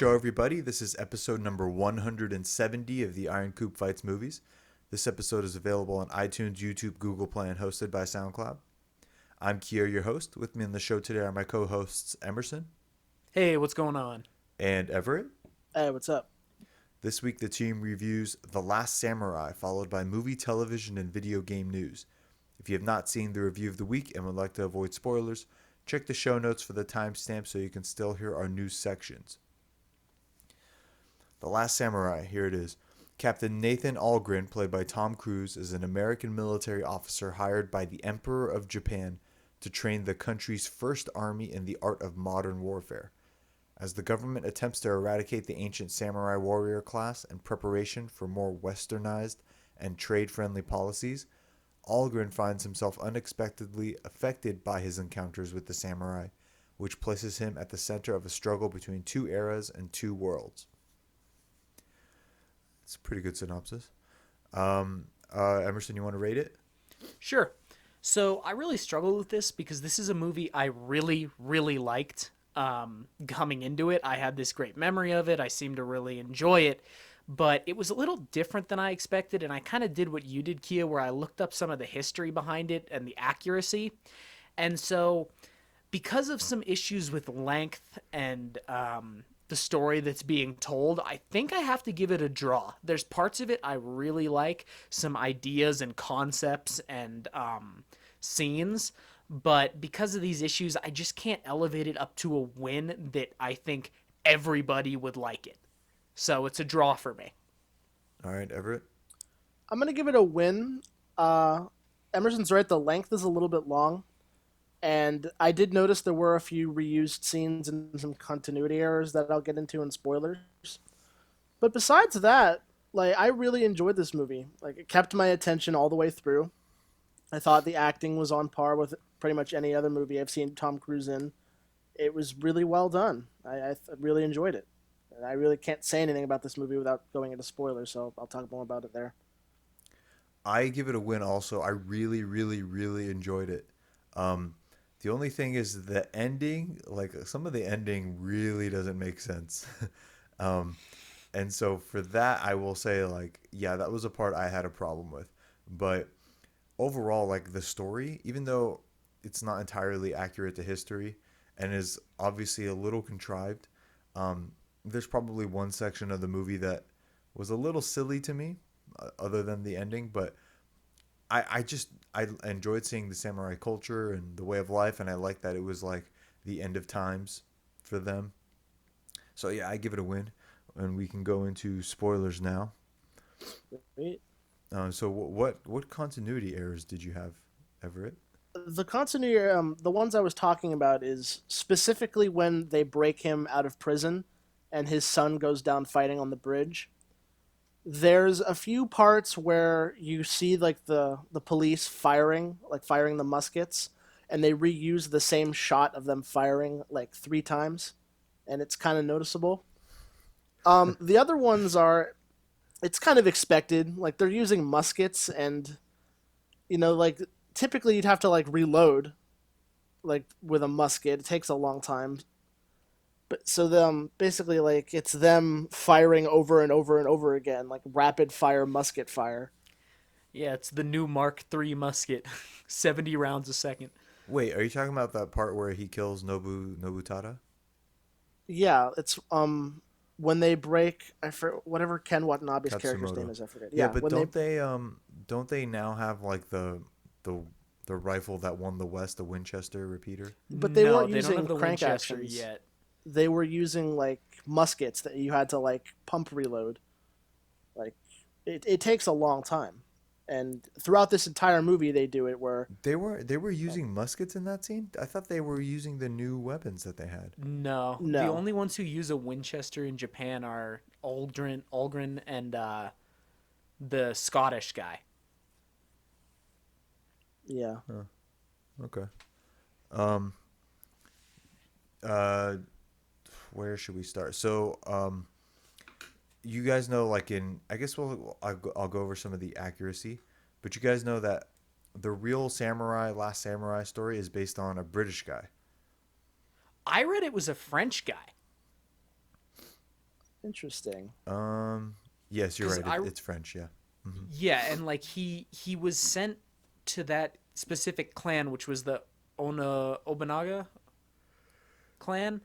show, everybody. This is episode number 170 of the Iron Coop Fights movies. This episode is available on iTunes, YouTube, Google Play, and hosted by SoundCloud. I'm Kier, your host. With me on the show today are my co-hosts Emerson Hey, what's going on? and Everett. Hey, what's up? This week, the team reviews The Last Samurai, followed by movie, television, and video game news. If you have not seen the review of the week and would like to avoid spoilers, check the show notes for the timestamp so you can still hear our news sections. The Last Samurai, here it is. Captain Nathan Algren, played by Tom Cruise, is an American military officer hired by the Emperor of Japan to train the country's first army in the art of modern warfare. As the government attempts to eradicate the ancient samurai warrior class in preparation for more westernized and trade-friendly policies, Algren finds himself unexpectedly affected by his encounters with the samurai, which places him at the center of a struggle between two eras and two worlds. It's a pretty good synopsis. Emerson, you want to rate it? Sure. So I really struggled with this because this is a movie I really liked. Coming into it, I had this great memory of it. I seemed to really enjoy it, but it was a little different than I expected, and I kind of did what you did, Kia, where I looked up some of the history behind it and the accuracy. And so, because of some issues with length and the story that's being told, I think I have to give it a draw. There's parts of it I really like, some ideas and concepts and scenes, but because of these issues, I just can't elevate it up to a win that I think everybody would like it. So it's a draw for me. All right, Everett. I'm gonna give it a win. Emerson's right; the length is a little bit long, and I did notice there were a few reused scenes and some continuity errors that I'll get into in spoilers. But besides that, I really enjoyed this movie. It kept my attention all the way through. I thought the acting was on par with pretty much any other movie I've seen Tom Cruise in. It was really well done. I really enjoyed it. And I really can't say anything about this movie without going into spoilers, so I'll talk more about it there. I give it a win also. I really enjoyed it. The only thing is the ending, some of the ending really doesn't make sense. um, and so for that, I will say, yeah, that was a part I had a problem with. But overall, the story, even though it's not entirely accurate to history and is obviously a little contrived, there's probably one section of the movie that was a little silly to me, other than the ending. But I enjoyed seeing the samurai culture and the way of life, and I like that it was the end of times for them. So yeah, I give it a win, and we can go into spoilers now. Right? So what continuity errors did you have, Everett? The continuity, the ones I was talking about is specifically when they break him out of prison and his son goes down fighting on the bridge. There's a few parts where you see the police firing the muskets, and they reuse the same shot of them firing three times, and it's kind of noticeable. The other ones are, it's kind of expected. They're using muskets, and typically you'd have to reload with a musket. It takes a long time. But so them basically it's them firing over and over and over again, rapid fire musket fire. Yeah, it's the new Mark III musket, 70 rounds a second. Wait, are you talking about that part where he kills Nobutada? Yeah, it's when they break whatever Ken Watanabe's character's name Katsumoto. is, I forget. Yeah, Yeah, but when they don't they now have the the rifle that won the West, the Winchester repeater? but they No, weren't they don't using have the crank Winchester actions. yet. They were using muskets that you had to pump reload. Like it takes a long time. And throughout this entire movie they do it where They were using muskets in that scene? I thought they were using the new weapons that they had. No, the no. only ones who use a Winchester in Japan are Algren, and the Scottish guy. Yeah. Huh. Okay. Um uh where should we start? So, you guys know, I guess I'll go over some of the accuracy, but you guys know that the real Last Samurai story is based on a British guy. I read it was a French guy. Interesting. Yes, you're Because right. I It's French. Yeah. Hmm. yeah, and like he was sent to that specific clan, which was the Obanaga clan,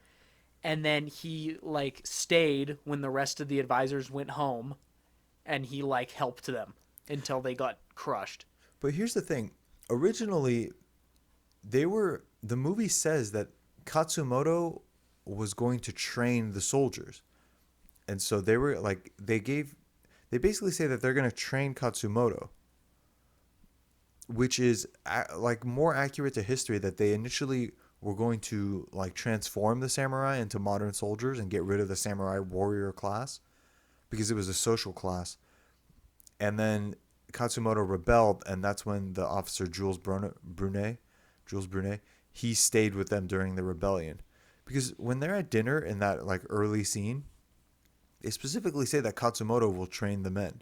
and then he like stayed when the rest of the advisors went home, and he like helped them until they got crushed. But here's the thing. Originally, the movie says that Katsumoto was going to train the soldiers. And so they were like they basically say that they're going to train Katsumoto, which is like more accurate to history, that they initially were going to like transform the samurai into modern soldiers and get rid of the samurai warrior class because it was a social class. And then Katsumoto rebelled, and that's when the officer Jules Brunet, he stayed with them during the rebellion. Because when they're at dinner in that like early scene, they specifically say that Katsumoto will train the men.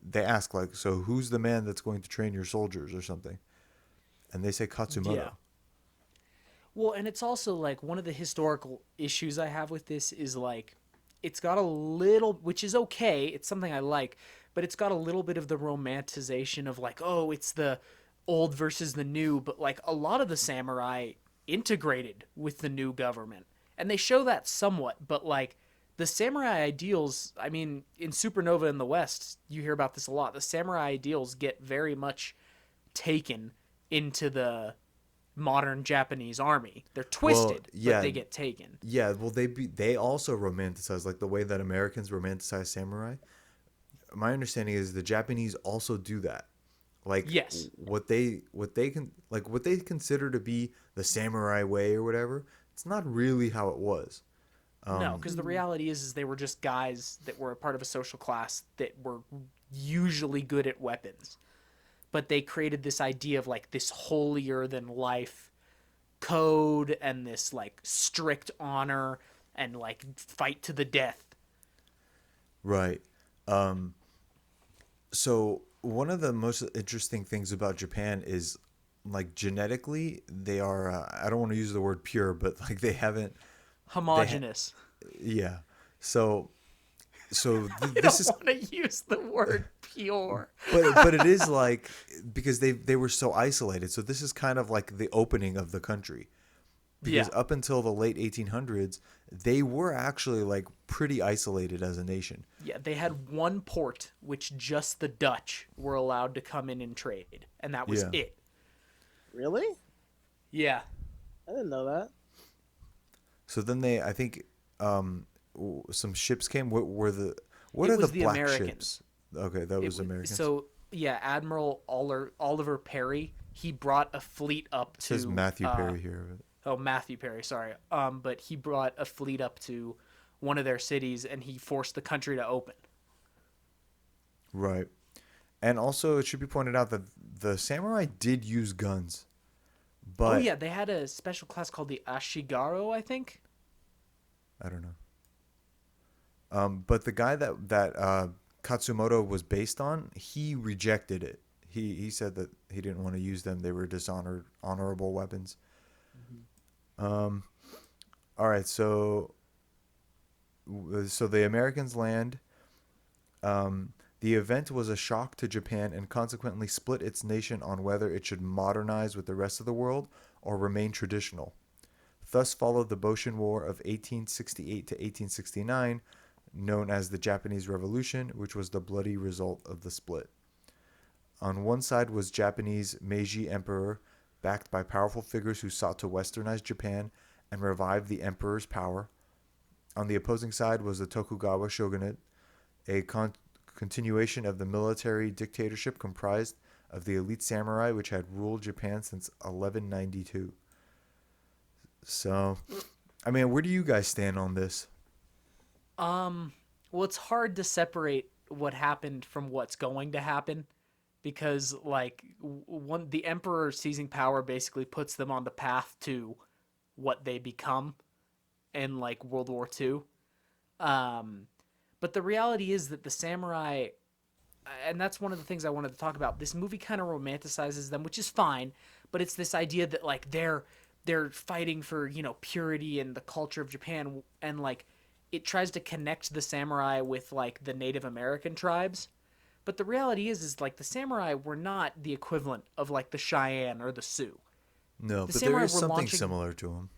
They ask like, so who's the man that's going to train your soldiers or something? And they say Yeah. Katsumoto. Well, and it's also like one of the historical issues I have with this is like it's got a little, which is okay, it's something I like, but it's got a little bit of the romanticization of like, oh, it's the old versus the new, but like a lot of the samurai integrated with the new government. And they show that somewhat, but like the samurai ideals, I mean, in Supernova in the West, you hear about this a lot. The samurai ideals get very much taken into the modern Japanese army. They're Well, twisted, but yeah, they get taken. yeah. Well, they also romanticize like the way that Americans romanticize samurai. My understanding is the Japanese also do that. Like Yes. what they consider to be the samurai way or whatever. It's not really how it was. No, Um, because the reality is they were just guys that were a part of a social class that were usually good at weapons. But they created this idea of like this holier than life code and this like strict honor and like fight to the death. right. Um, so one of the most interesting things about Japan is like genetically they are. I don't want to use the word pure, but like they haven't. They ha- Homogenous. yeah. So I this don't is want to use the word pure. but it is like because they were so isolated. So this is kind of like the opening of the country because Yeah. up until the late 1800s they were actually like pretty isolated as a nation. Yeah, they had one port which just the Dutch were allowed to come in and trade, and that was Yeah. it. Really? Yeah. I didn't know that. So then they, I think, some ships came. What It are the was the black Americans. ships? Okay, that was It Americans. so yeah, Admiral Oliver Perry, he brought a fleet up It says to Matthew Perry here. Matthew Perry, sorry. But he brought a fleet up to one of their cities and he forced the country to open. Right. And also, it should be pointed out that the samurai did use guns, Oh but yeah, they had a special class called the Ashigaro, I think. I don't know. But the guy that Katsumoto was based on, he rejected it. He said that he didn't want to use them. They were honorable weapons. Um, all right, so the Americans land. The event was a shock to Japan and consequently split its nation on whether it should modernize with the rest of the world or remain traditional. Thus followed the Boshin War of 1868 to 1869, known as the Japanese Revolution, which was the bloody result of the split. On one side was Japanese Meiji Emperor, backed by powerful figures who sought to westernize Japan and revive the emperor's power. On the opposing side was the Tokugawa shogunate, a continuation of the military dictatorship comprised of the elite samurai which had ruled Japan since 1192. So, I mean, where do you guys stand on this? Well, it's hard to separate what happened from what's going to happen because like one the emperor seizing power basically puts them on the path to what they become in like World War II. Um, but the reality is that the samurai, and that's one of the things I wanted to talk about. This movie kind of romanticizes them, which is fine, but it's this idea that like they're fighting for purity and the culture of Japan, and like it tries to connect the samurai with like the Native American tribes. But the reality is like the samurai were not the equivalent of like the Cheyenne or the Sioux. No, The but there samurai is were something launching similar to him.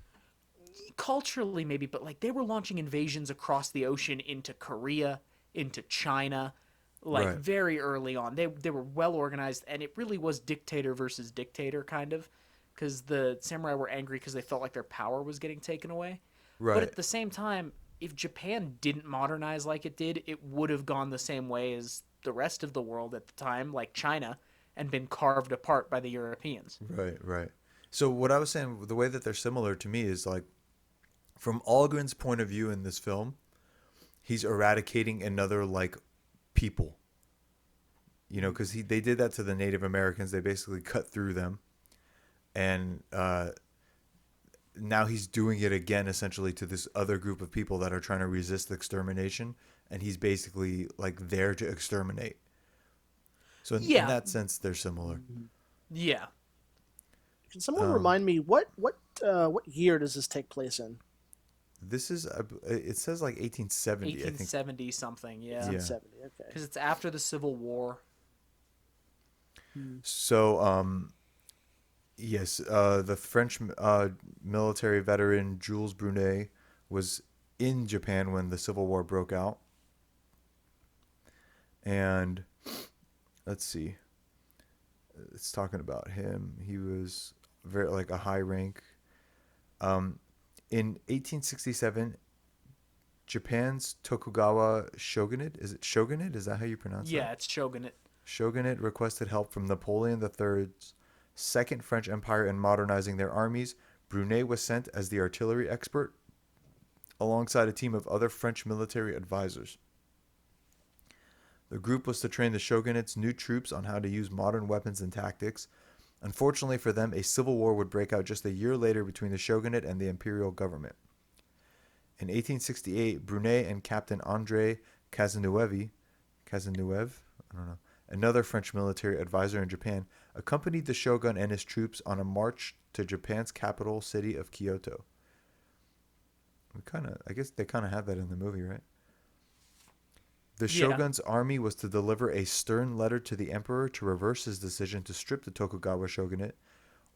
culturally maybe, but like they were launching invasions across the ocean into Korea, into China, like Right. very early on. They were well organized, and it really was dictator versus dictator kind of, because the samurai were angry because they felt like their power was getting taken away. But Right. at the same time, if Japan didn't modernize like it did, it would have gone the same way as the rest of the world at the time, like China, and been carved apart by the Europeans. Right. Right. So what I was saying, the way that they're similar to me is like from Algren's point of view in this film, he's eradicating another like people. You know, because they did that to the Native Americans. They basically cut through them, and now he's doing it again, essentially to this other group of people that are trying to resist extermination, and he's basically like there to exterminate. So in Yeah, that sense, they're similar. yeah. Can someone Um, remind me what year does this take place in? this is it says like 1870, I think. 1870 something, yeah. Yeah. 1870. Okay. Because it's after the Civil War. So yes, the French military veteran Jules Brunet was in Japan when the Civil War broke out, and let's see, it's talking about him. He was very like a high rank. Um, in 1867, Japan's Tokugawa shogunate, is it shogunate? Is that how you pronounce that? Yeah, it's Shogunate. Shogunate requested help from Napoleon III's Second French Empire in modernizing their armies. Brunet was sent as the artillery expert alongside a team of other French military advisors. The group was to train the shogunate's new troops on how to use modern weapons and tactics. Unfortunately for them, a civil war would break out just a year later between the shogunate and the imperial government. In 1868, Brunet and Captain André Cazeneuve, I don't know, another French military advisor in Japan, accompanied the shogun and his troops on a march to Japan's capital city of Kyoto. I guess they kind of had that in the movie, right? The Yeah. shogun's army was to deliver a stern letter to the emperor to reverse his decision to strip the Tokugawa shogunate,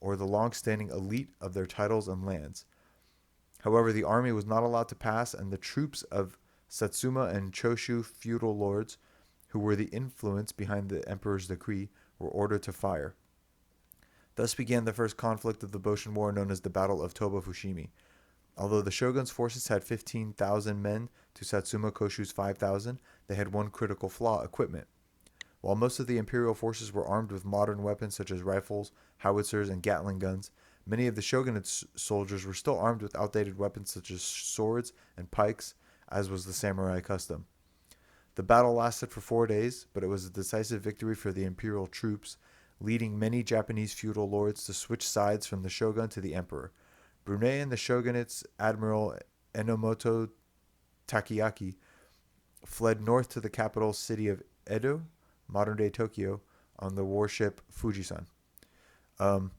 or the long-standing elite, of their titles and lands. However, the army was not allowed to pass, and the troops of Satsuma and Choshu feudal lords, who were the influence behind the emperor's decree, were ordered to fire. Thus began the first conflict of the Boshin War, known as the Battle of Toba Fushimi. Although the shogun's forces had 15,000 men to Satsuma Koshu's 5,000, they had one critical flaw: equipment. While most of the imperial forces were armed with modern weapons such as rifles, howitzers, and Gatling guns, many of the shogunate's soldiers were still armed with outdated weapons such as swords and pikes, as was the samurai custom. The battle lasted for 4 days, but it was a decisive victory for the imperial troops, leading many Japanese feudal lords to switch sides from the shogun to the emperor. Brunet and the shogunate's admiral Enomoto Takeaki fled north to the capital city of Edo, modern-day Tokyo, on the warship Fujisan. Um,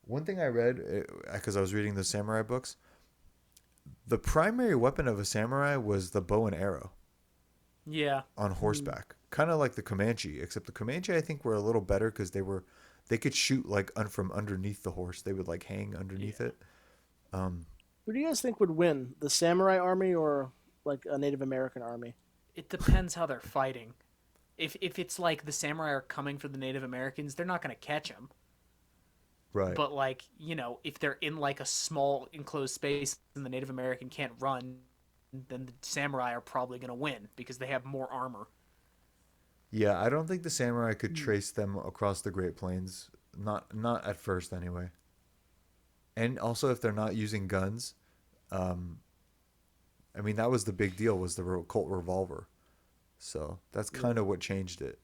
One thing I read, because I was reading the samurai books, the primary weapon of a samurai was the bow and arrow Yeah. on horseback, kind of like the Comanche, except the Comanche I think were a little better because they could shoot like from underneath the horse. They would like hang underneath Yeah. it. Um, Who do you guys think would win, the samurai army or like a Native American army? It depends how they're fighting. If it's like the samurai are coming for the Native Americans, they're not going to catch them. right. But like, if they're in like a small enclosed space and the Native American can't run, then the samurai are probably going to win because they have more armor. Yeah, I don't think the samurai could trace them across the Great Plains. Not at first anyway. And also if they're not using guns, um, I mean that was the big deal, was the Colt revolver. So that's kind of what changed it.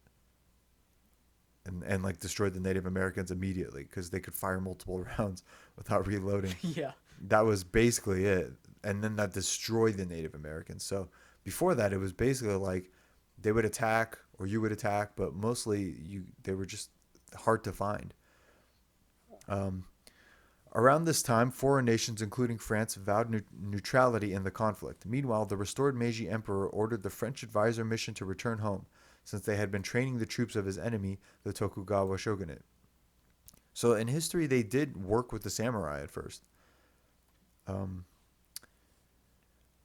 And like destroyed the Native Americans immediately because they could fire multiple rounds without reloading. Yeah. That was basically it. And then that destroyed the Native Americans. So before that, it was basically like they would attack or you would attack, but mostly they were just hard to find. Um, Around this time, foreign nations, including France, vowed neutrality in the conflict. Meanwhile, the restored Meiji Emperor ordered the French advisor mission to return home, since they had been training the troops of his enemy, the Tokugawa shogunate. So in history, they did work with the samurai at first. Um,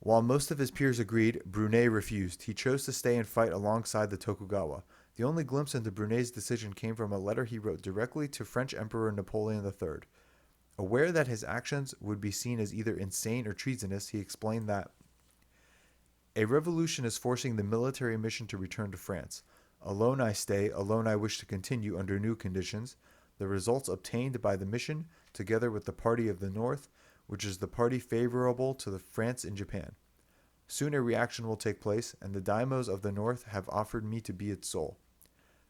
While most of his peers agreed, Brunei refused. He chose to stay and fight alongside the Tokugawa. The only glimpse into Brunei's decision came from a letter he wrote directly to French Emperor Napoleon III. Aware that his actions would be seen as either insane or treasonous, he explained that a revolution is forcing the military mission to return to France. Alone I stay, alone I wish to continue under new conditions. The results obtained by the mission, together with the party of the North, which is the party favorable to the France in Japan. Soon a reaction will take place, and the daimos of the North have offered me to be its soul.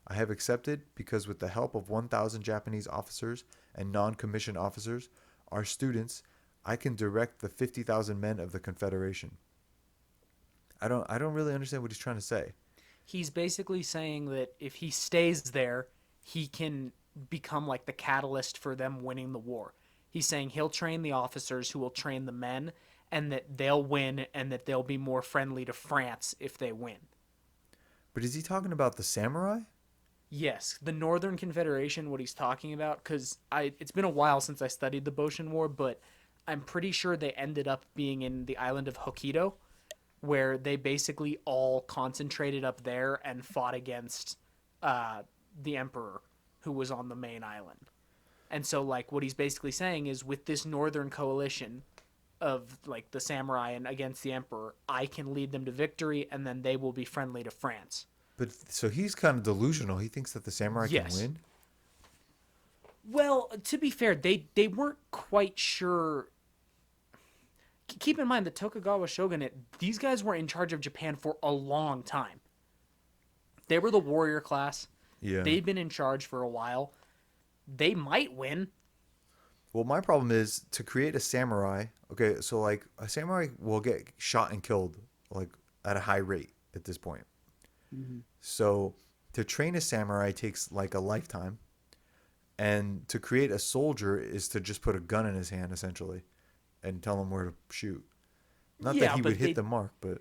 I have accepted because with the help of 1,000 Japanese officers and non-commissioned officers, our students, I can direct the 50,000 men of the Confederation. I don't really understand what he's trying to say. He's basically saying that if he stays there, he can become like the catalyst for them winning the war. He's saying he'll train the officers who will train the men, and that they'll win, and that they'll be more friendly to France if they win. But is he talking about the samurai? Yes, the Northern Confederation, what he's talking about, because it's been a while since I studied the Boshin War, but I'm pretty sure they ended up being in the island of Hokkaido, where they basically all concentrated up there and fought against the Emperor, who was on the main island. And so, like, what he's basically saying is, with this Northern coalition of, like, the samurai and against the Emperor, I can lead them to victory, and then they will be friendly to France. But so he's kind of delusional. He thinks that the samurai can win. Well, to be fair, they weren't quite sure. Keep in mind the Tokugawa shogunate, these guys were in charge of Japan for a long time. They were the warrior class. Yeah. They'd been in charge for a while. They might win. Well, my problem is to create a samurai. Okay, so like a samurai will get shot and killed like at a high rate at this point. Mm-hmm. So to train a samurai takes like a lifetime, and to create a soldier is to just put a gun in his hand essentially, and tell him where to shoot. Not that he would hit the mark, but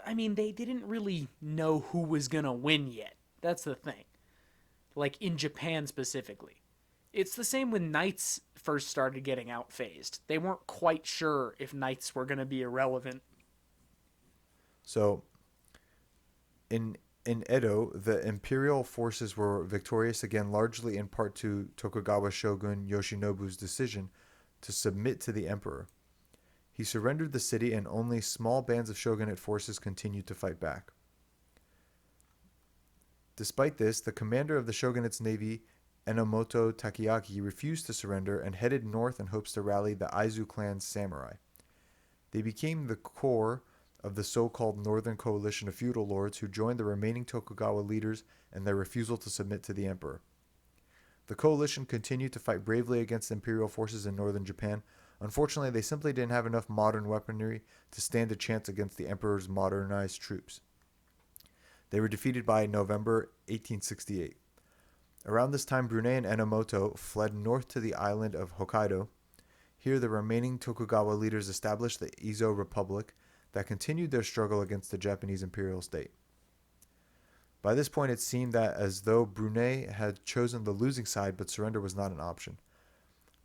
I mean, they didn't really know who was gonna win yet. That's the thing. Like in Japan specifically. It's the same when knights first started getting outphased. They weren't quite sure if knights were going to be irrelevant. So, in Edo, the imperial forces were victorious again, largely in part to Tokugawa shogun Yoshinobu's decision to submit to the emperor. He surrendered the city, and only small bands of shogunate forces continued to fight back. Despite this, the commander of the shogunate's navy, Enomoto Takeaki, refused to surrender and headed north in hopes to rally the Aizu clan's samurai. They became the core of the so-called Northern Coalition of feudal lords who joined the remaining Tokugawa leaders in their refusal to submit to the emperor. The coalition continued to fight bravely against imperial forces in northern Japan. Unfortunately, they simply didn't have enough modern weaponry to stand a chance against the emperor's modernized troops. They were defeated by November 1868. Around this time, Brunei and Enomoto fled north to the island of Hokkaido. Here, the remaining Tokugawa leaders established the Ezo Republic that continued their struggle against the Japanese imperial state. By this point, it seemed that as though Brunei had chosen the losing side, but surrender was not an option.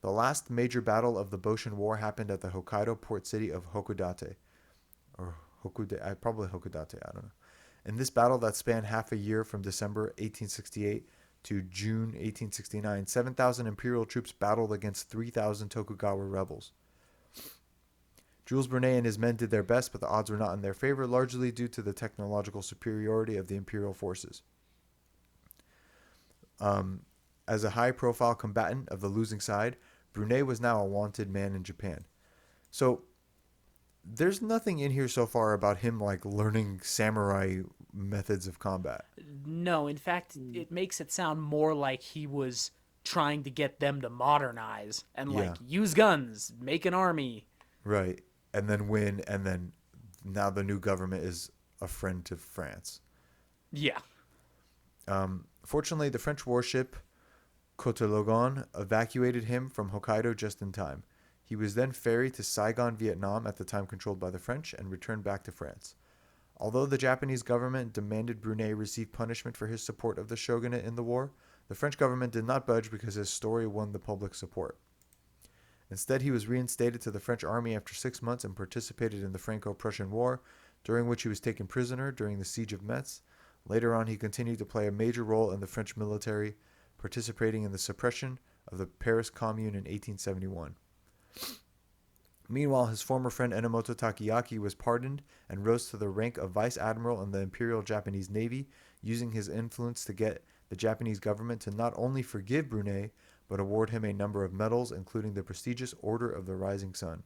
The last major battle of the Boshin War happened at the Hokkaido port city of Hokudate. Probably Hokudate, I don't know. In this battle that spanned half a year from December 1868 to June 1869, 7,000 imperial troops battled against 3,000 Tokugawa rebels. Jules Brunei and his men did their best, but the odds were not in their favor, largely due to the technological superiority of the imperial forces. As a high-profile combatant of the losing side, Brunei was now a wanted man in Japan. So there's nothing in here so far about him like learning samurai methods of combat. No, in fact, it makes it sound more like he was trying to get them to modernize and like use guns, make an army. Right. And then win, and then now the new government is a friend to France. Yeah. Fortunately, the French warship Kotelogon evacuated him from Hokkaido just in time. He was then ferried to Saigon, Vietnam, at the time controlled by the French, and returned back to France. Although the Japanese government demanded Brunei receive punishment for his support of the shogunate in the war, the French government did not budge because his story won the public support. Instead, he was reinstated to the French army after 6 months and participated in the Franco-Prussian War, during which he was taken prisoner during the siege of Metz. Later on, he continued to play a major role in the French military, participating in the suppression of the Paris Commune in 1871. Meanwhile, his former friend Enomoto Takayaki was pardoned and rose to the rank of vice admiral in the Imperial Japanese Navy, using his influence to get the Japanese government to not only forgive Brunei, but award him a number of medals, including the prestigious Order of the Rising Sun.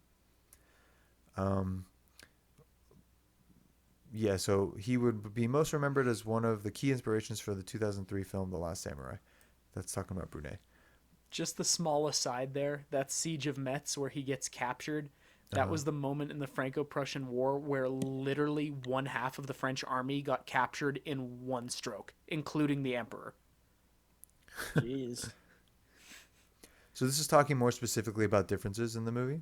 So he would be most remembered as one of the key inspirations for the 2003 film The Last Samurai. That's talking about Brunei. Just the small aside there, that siege of Metz where he gets captured, that was the moment in the Franco-Prussian War where literally one half of the French army got captured in one stroke, including the emperor. Jeez. So this is talking more specifically about differences in the movie.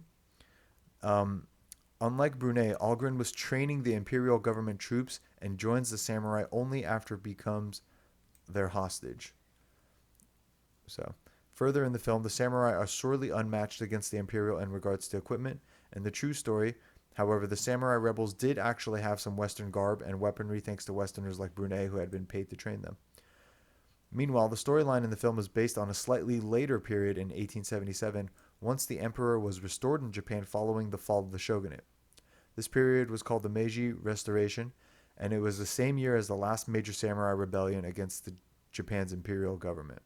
Unlike Brunei, Algren was training the imperial government troops and joins the samurai only after it becomes their hostage. So, further in the film, the samurai are sorely unmatched against the imperial in regards to equipment. In the true story, however, the samurai rebels did actually have some Western garb and weaponry thanks to Westerners like Brunei who had been paid to train them. Meanwhile, the storyline in the film is based on a slightly later period in 1877, once the emperor was restored in Japan following the fall of the shogunate. This period was called the Meiji Restoration, and it was the same year as the last major samurai rebellion against Japan's imperial government.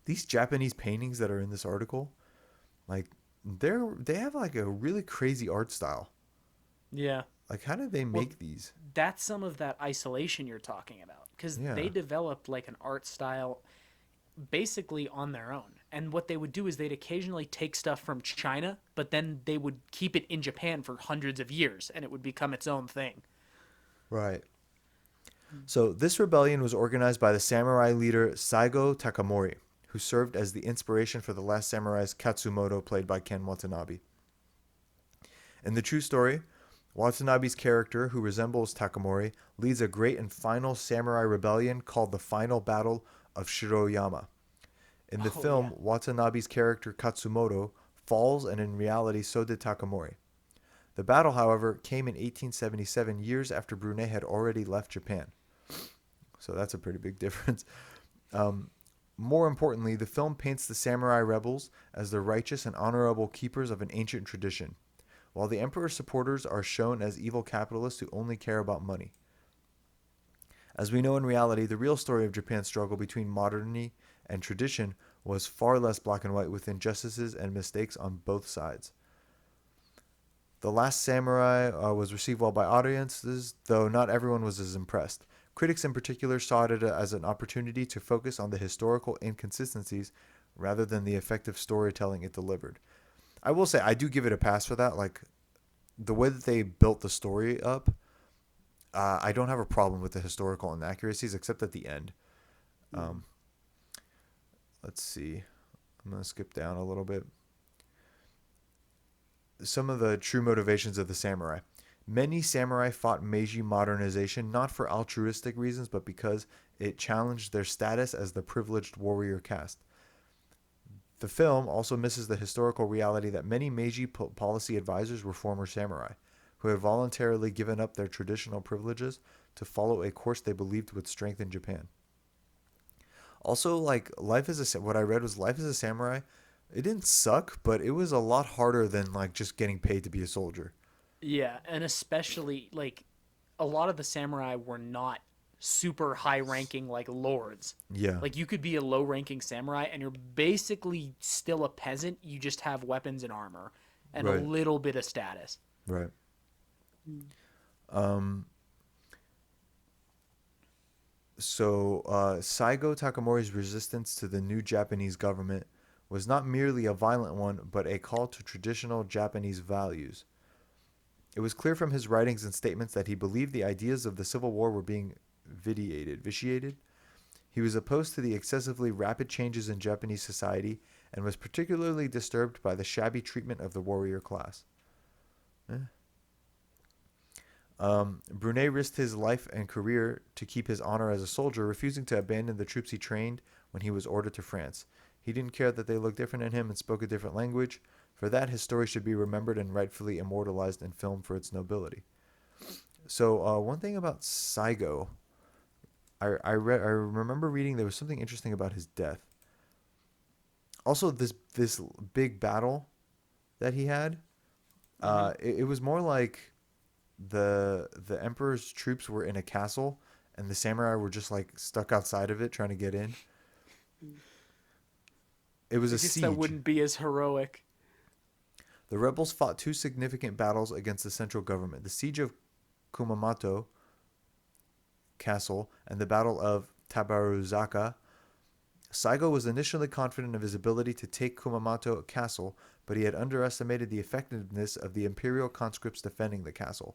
These Japanese paintings that are in this article, like they have like a really crazy art style. Yeah. Like, how did they make these? That's some of that isolation you're talking about, because they developed like an art style basically on their own. And what they would do is they'd occasionally take stuff from China, but then they would keep it in Japan for hundreds of years and it would become its own thing. Right. So this rebellion was organized by the samurai leader Saigo Takamori, who served as the inspiration for the Last Samurai's Katsumoto, played by Ken Watanabe. In the true story, Watanabe's character, who resembles Takamori, leads a great and final samurai rebellion called the Final Battle of Shiroyama. In the film, Watanabe's character Katsumoto falls, and in reality so did Takamori. The battle, however, came in 1877, years after Brunei had already left Japan. So that's a pretty big difference. More importantly, the film paints the samurai rebels as the righteous and honorable keepers of an ancient tradition, while the emperor's supporters are shown as evil capitalists who only care about money. As we know in reality, the real story of Japan's struggle between modernity and tradition was far less black and white, with injustices and mistakes on both sides. The Last Samurai was received well by audiences, though not everyone was as impressed. Critics in particular saw it as an opportunity to focus on the historical inconsistencies rather than the effective storytelling it delivered. I will say, I do give it a pass for that. Like, the way that they built the story up, I don't have a problem with the historical inaccuracies, except at the end. Let's see. I'm going to skip down a little bit. Some of the true motivations of the samurai. Many samurai fought Meiji modernization not for altruistic reasons, but because it challenged their status as the privileged warrior caste. The film also misses the historical reality that many Meiji policy advisors were former samurai, who had voluntarily given up their traditional privileges to follow a course they believed would strengthen Japan. Also, like, life as what I read was life as a samurai. It didn't suck, but it was a lot harder than like just getting paid to be a soldier. Yeah, and especially like a lot of the samurai were not super high ranking like lords. Yeah. Like you could be a low ranking samurai and you're basically still a peasant, you just have weapons and armor and a Right. little bit of status. Right. Saigo Takamori's resistance to the new Japanese government was not merely a violent one, but a call to traditional Japanese values. It was clear from his writings and statements that he believed the ideas of the Civil War were being vitiated. He was opposed to the excessively rapid changes in Japanese society and was particularly disturbed by the shabby treatment of the warrior class. Eh. Brunet risked his life and career to keep his honor as a soldier, refusing to abandon the troops he trained when he was ordered to France. He didn't care that they looked different than him and spoke a different language. For that, his story should be remembered and rightfully immortalized in film for its nobility. So, one thing about Saigo, I remember reading there was something interesting about his death. Also, this big battle that he had, it was more like the emperor's troops were in a castle and the samurai were just like stuck outside of it trying to get in. It was I a guess siege. that wouldn't be as heroic. The rebels fought two significant battles against the central government: the siege of Kumamoto Castle and the Battle of Tabaruzaka. Saigo was initially confident of his ability to take Kumamoto Castle, but he had underestimated the effectiveness of the imperial conscripts defending the castle.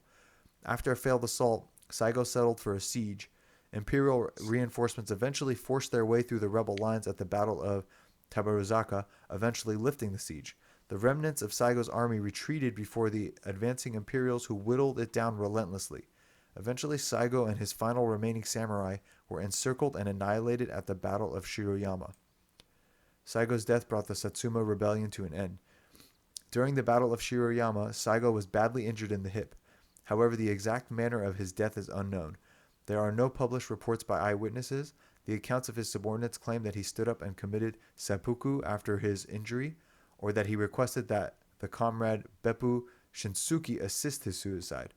After a failed assault, Saigo settled for a siege. Imperial reinforcements eventually forced their way through the rebel lines at the Battle of Tabaruzaka, eventually lifting the siege. The remnants of Saigo's army retreated before the advancing Imperials, who whittled it down relentlessly. Eventually, Saigo and his final remaining samurai were encircled and annihilated at the Battle of Shiroyama. Saigo's death brought the Satsuma rebellion to an end. During the Battle of Shiroyama, Saigo was badly injured in the hip. However, the exact manner of his death is unknown. There are no published reports by eyewitnesses. The accounts of his subordinates claim that he stood up and committed seppuku after his injury, or that he requested that the comrade Beppu Shinsuke assist his suicide.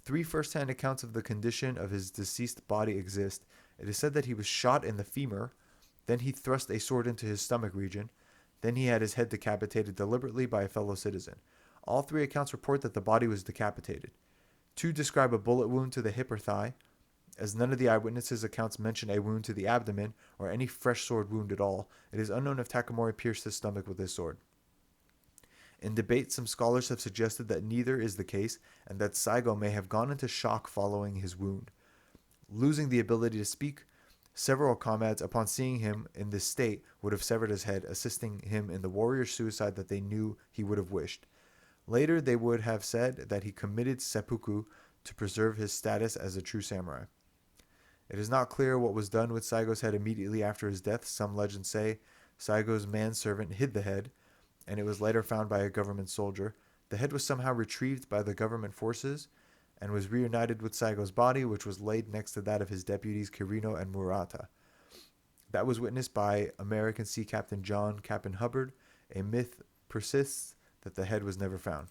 3 first-hand accounts of the condition of his deceased body exist. It is said that he was shot in the femur, then he thrust a sword into his stomach region, then he had his head decapitated deliberately by a fellow citizen. All 3 accounts report that the body was decapitated. 2 describe a bullet wound to the hip or thigh, as none of the eyewitnesses' accounts mention a wound to the abdomen or any fresh sword wound at all. It is unknown if Takamori pierced his stomach with his sword. In debate, some scholars have suggested that neither is the case and that Saigo may have gone into shock following his wound. Losing the ability to speak, several comrades, upon seeing him in this state, would have severed his head, assisting him in the warrior suicide that they knew he would have wished. Later, they would have said that he committed seppuku to preserve his status as a true samurai. It is not clear what was done with Saigo's head immediately after his death. Some legends say Saigo's manservant hid the head, and it was later found by a government soldier. The head was somehow retrieved by the government forces and was reunited with Saigo's body, which was laid next to that of his deputies Kirino and Murata. That was witnessed by American Sea Captain John Captain Hubbard. A myth persists that the head was never found.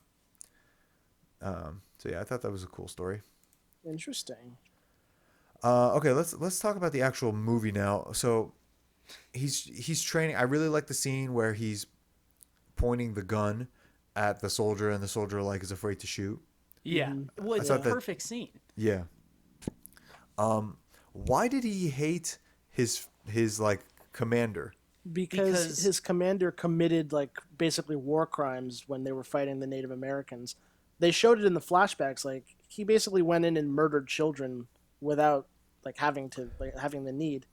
So yeah, I thought that was a cool story. Interesting. Okay, let's talk about the actual movie now. So he's training. I really like the scene where he's pointing the gun at the soldier and the soldier like is afraid to shoot. Yeah. Well, it's a thought that- perfect scene. Yeah. Why did he hate his like commander? Because his commander committed like basically war crimes when they were fighting the Native Americans. They showed it in the flashbacks. Like he basically went in and murdered children without like having the need.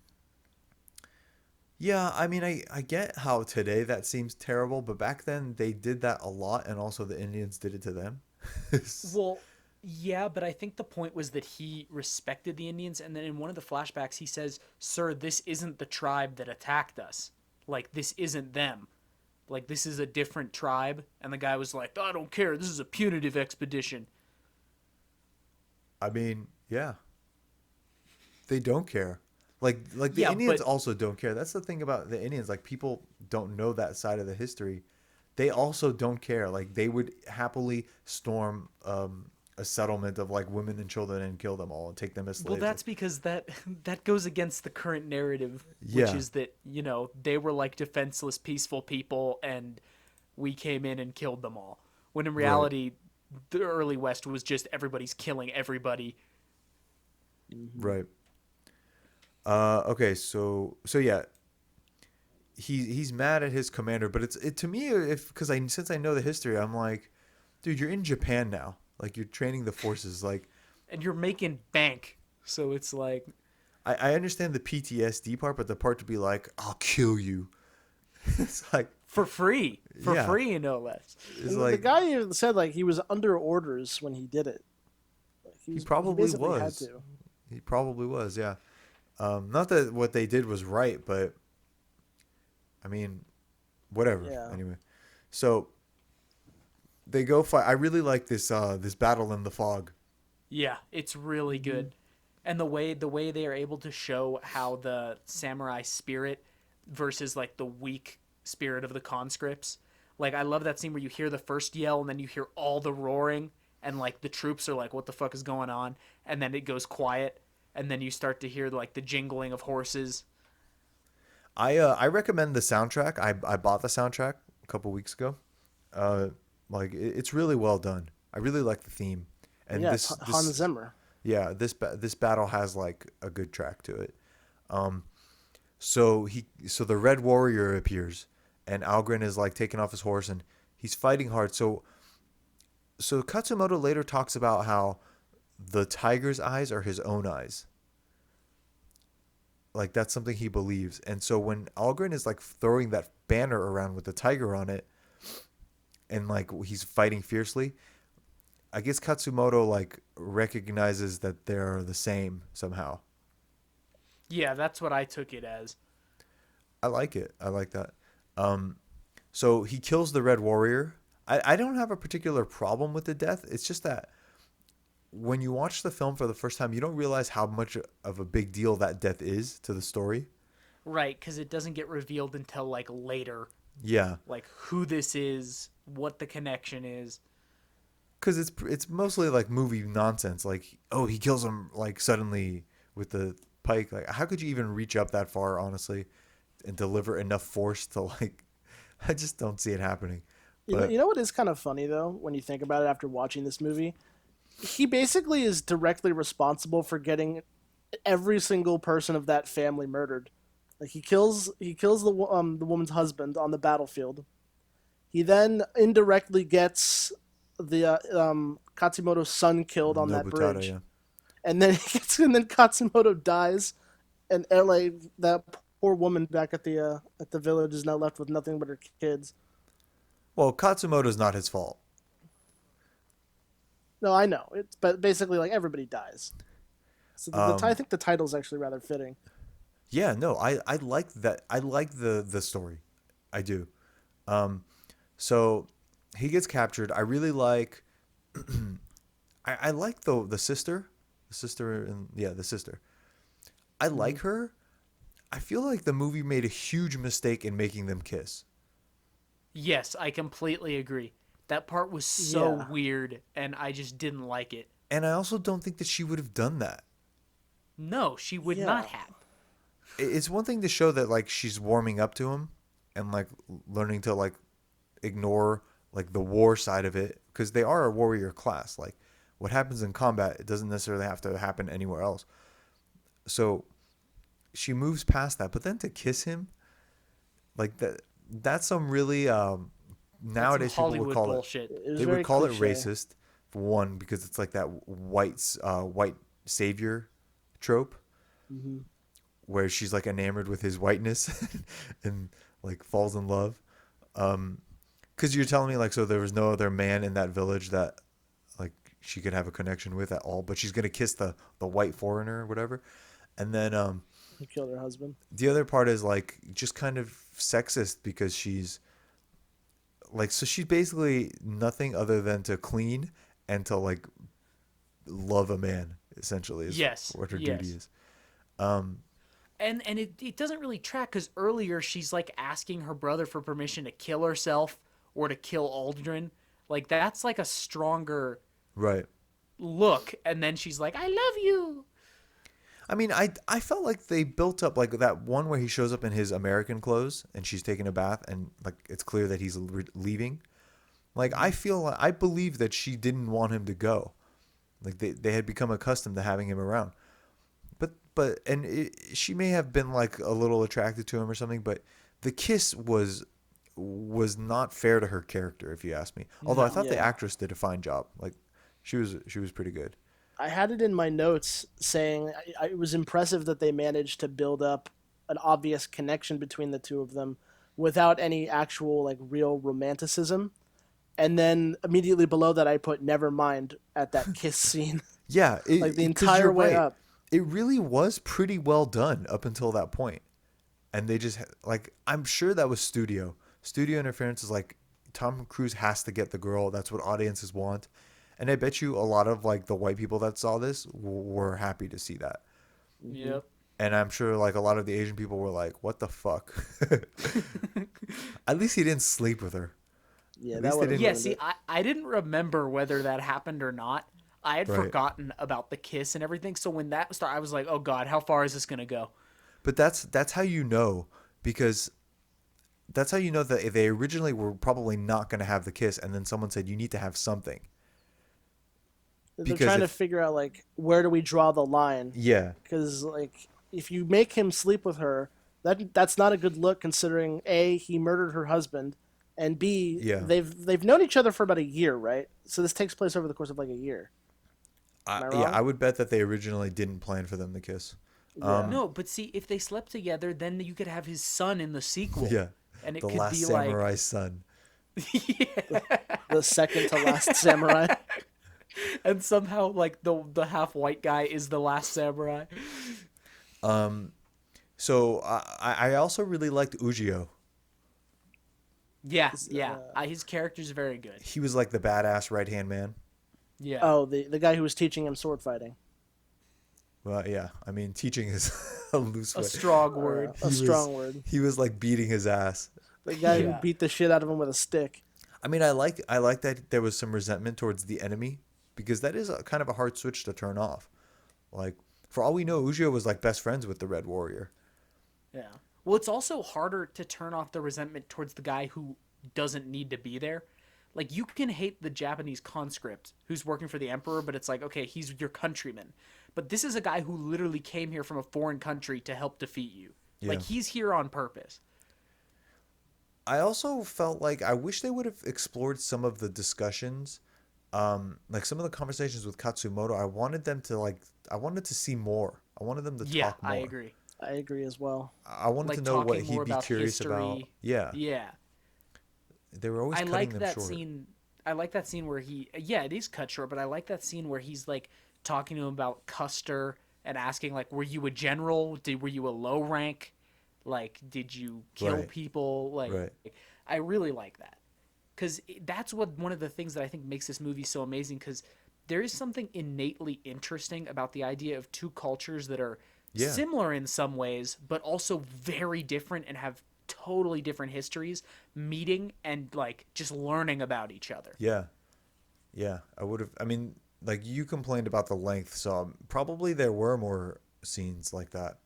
Yeah, I mean, I get how today that seems terrible, but back then they did that a lot, and also the Indians did it to them. Well, yeah, but I think the point was that he respected the Indians, and then in one of the flashbacks he says, "Sir, this isn't the tribe that attacked us. Like, this isn't them. Like, this is a different tribe." And the guy was like, "I don't care. This is a punitive expedition." I mean, yeah. They don't care. Like the Yeah, Indians but- also don't care. That's the thing about the Indians. Like, people don't know that side of the history. They also don't care. Like, they would happily storm a settlement of like women and children and kill them all and take them as slaves. Well, that's because that goes against the current narrative, which Yeah. is that, you know, they were like defenseless, peaceful people, and we came in and killed them all. When in reality, the early West was just everybody's killing everybody. Right. Okay, so yeah, he's mad at his commander, but it to me, since I know the history, I'm like, dude, you're in Japan now, like you're training the forces, like And you're making bank, so it's like, I understand the PTSD part, but the part to be like, I'll kill you. It's like, For free. For yeah, free, no less. it's And the like guy even said like he was under orders when he did it. Like, he he probably basically had was. to. He probably was, yeah. Not that what they did was right, but I mean, whatever. Yeah. Anyway, so they go fight. I really like this battle in the fog. Yeah, it's really good. And the way they are able to show how the samurai spirit versus like the weak spirit of the conscripts. Like I love that scene where you hear the first yell and then you hear all the roaring and like the troops are like what the fuck is going on, and then it goes quiet and then you start to hear like the jingling of horses. I recommend the soundtrack. I bought the soundtrack a couple weeks ago. Uh, it's really well done. I really like the theme, and Yeah, it's Hans Zimmer. yeah, this battle has like a good track to it. Um, so the Red Warrior appears, and Algren is like taking off his horse, and he's fighting hard. So Katsumoto later talks about how the tiger's eyes are his own eyes. Like that's something he believes. And so when Algren is like throwing that banner around with the tiger on it, and like he's fighting fiercely, I guess Katsumoto like recognizes that they're the same somehow. Yeah, that's what I took it as. I like it. I like that. Um, so he kills the Red Warrior. I don't have a particular problem with the death. It's just that when you watch the film for the first time, you don't realize how much of a big deal that death is to the story. Right, cuz it doesn't get revealed until like later, Yeah, like who this is, what the connection is. because it's mostly like movie nonsense. Like, oh, he kills him like suddenly with the pike. Like, how could you even reach up that far, honestly, and deliver enough force to like? I just don't see it happening. But You know what is kind of funny though when you think about it after watching this movie? He basically is directly responsible for getting every single person of that family murdered. Like he kills the woman's husband on the battlefield. He then indirectly gets the Katsumoto's son killed on that Nobutada, bridge, yeah. and then and then Katsumoto dies, and like that poor woman back at the village is now left with nothing but her kids. Well, Katsumoto's not his fault. No, I know. It's but basically like everybody dies. So I Um, think the title is actually rather fitting. yeah, no, I like that. I like the story. I do. Um, so he gets captured. I really like. I like the sister, and yeah, the sister. I like her. I feel like the movie made a huge mistake in making them kiss. Yes, I completely agree. That part was so Yeah. weird and I just didn't like it. And I also don't think that she would have done that. No, she would Yeah. not have. It's one thing to show that like she's warming up to him and like learning to like ignore like the war side of it because they are a warrior class. Like what happens in combat, it doesn't necessarily have to happen anywhere else. So she moves past that, but then to kiss him, like that's some really That's some nowadays people would Hollywood call bullshit. It was they very would call it cliche. racist for one because it's like that white savior trope Hmm. where she's like enamored with his whiteness and like falls in love. Because you're telling me like so there was no other man in that village that like she could have a connection with at all, but she's gonna kiss the white foreigner or whatever. And then He killed her husband. the other part is like just kind of sexist because she's like so she's basically nothing other than to clean and to like love a man essentially is Yes, what her yes. duty is. Um, And it doesn't really track because earlier she's like asking her brother for permission to kill herself or to kill Aldrin. Like that's like a stronger right. look. And then she's like, I love you. I mean, I felt like they built up like that one where he shows up in his American clothes and she's taking a bath and like it's clear that he's leaving. Like I believe that she didn't want him to go. Like they had become accustomed to having him around. She may have been like a little attracted to him or something, but the kiss was not fair to her character if you ask me. Although I No. thought the Yeah. actress did a fine job. Like she was pretty good. I had it in my notes saying it was impressive that they managed to build up an obvious connection between the two of them without any actual like real romanticism. And then immediately below that, I put "never mind" at that kiss scene, Yeah, like the because you're entire way right. up. It really was pretty well done up until that point. And they just like I'm sure that was studio interference is like Tom Cruise has to get the girl. That's what audiences want. And I bet you a lot of like the white people that saw this were happy to see that. Hmm. Yep. And I'm sure like a lot of the Asian people were like, what the fuck. At least he didn't sleep with her. Yeah, At that least they would have didn't. Yeah, ruined see, it. I didn't remember whether that happened or not. I had Right. forgotten about the kiss and everything. So when that started, I was like, oh God, how far is this going to go? But that's how you know, because that's how you know that they originally were probably not going to have the kiss, and then someone said you need to have something. They're Because trying to if figure out like where do we draw the line? yeah, Because like if you make him sleep with her, that's not a good look considering A, he murdered her husband, and B, yeah, they've known each other for about a year, right? So this takes place over the course of like a year. Am I yeah, wrong? I would bet that they originally didn't plan for them to kiss. Yeah. No, but see, if they slept together, then you could have his son in the sequel. Yeah, And it the could last be like, samurai son. The, the second to last samurai. and somehow like the half white guy is the last samurai. So I also really liked Ujio. Yeah, yeah. His character's very good. He was like the badass right hand man. Yeah. Oh, the guy who was teaching him sword fighting. Well, yeah, I mean teaching is a loose A way. strong word. A strong word. He was like beating his ass. The guy who Yeah. beat the shit out of him with a stick. I mean, I like that there was some resentment towards the enemy because that is a kind of a hard switch to turn off. Like for all we know, Ujio was like best friends with the Red Warrior. Yeah. Well, it's also harder to turn off the resentment towards the guy who doesn't need to be there. Like, you can hate the Japanese conscript who's working for the emperor, but it's like, okay, he's your countryman. But this is a guy who literally came here from a foreign country to help defeat you. Yeah. Like, he's here on purpose. I also felt like I wish they would have explored some of the discussions, like some of the conversations with Katsumoto. I wanted to see more. I wanted them to Yeah, talk more. I agree. I agree as well. I wanted Like, to know what talking he'd more be about curious history. about. Yeah, Yeah. they were always I cutting like them that short. scene. I like that scene where yeah, it is cut short, but I like that scene where he's like talking to him about Custer and asking like, were you a general? Were you a low rank? Like, did you kill Right. people? Like, Right. I really like that because that's one of the things that I think makes this movie so amazing. Because there is something innately interesting about the idea of two cultures that are Yeah. similar in some ways, but also very different and have totally different histories meeting and like just learning about each other. Yeah, yeah. I would have. I mean, like you complained about the length, so probably there were more scenes like that.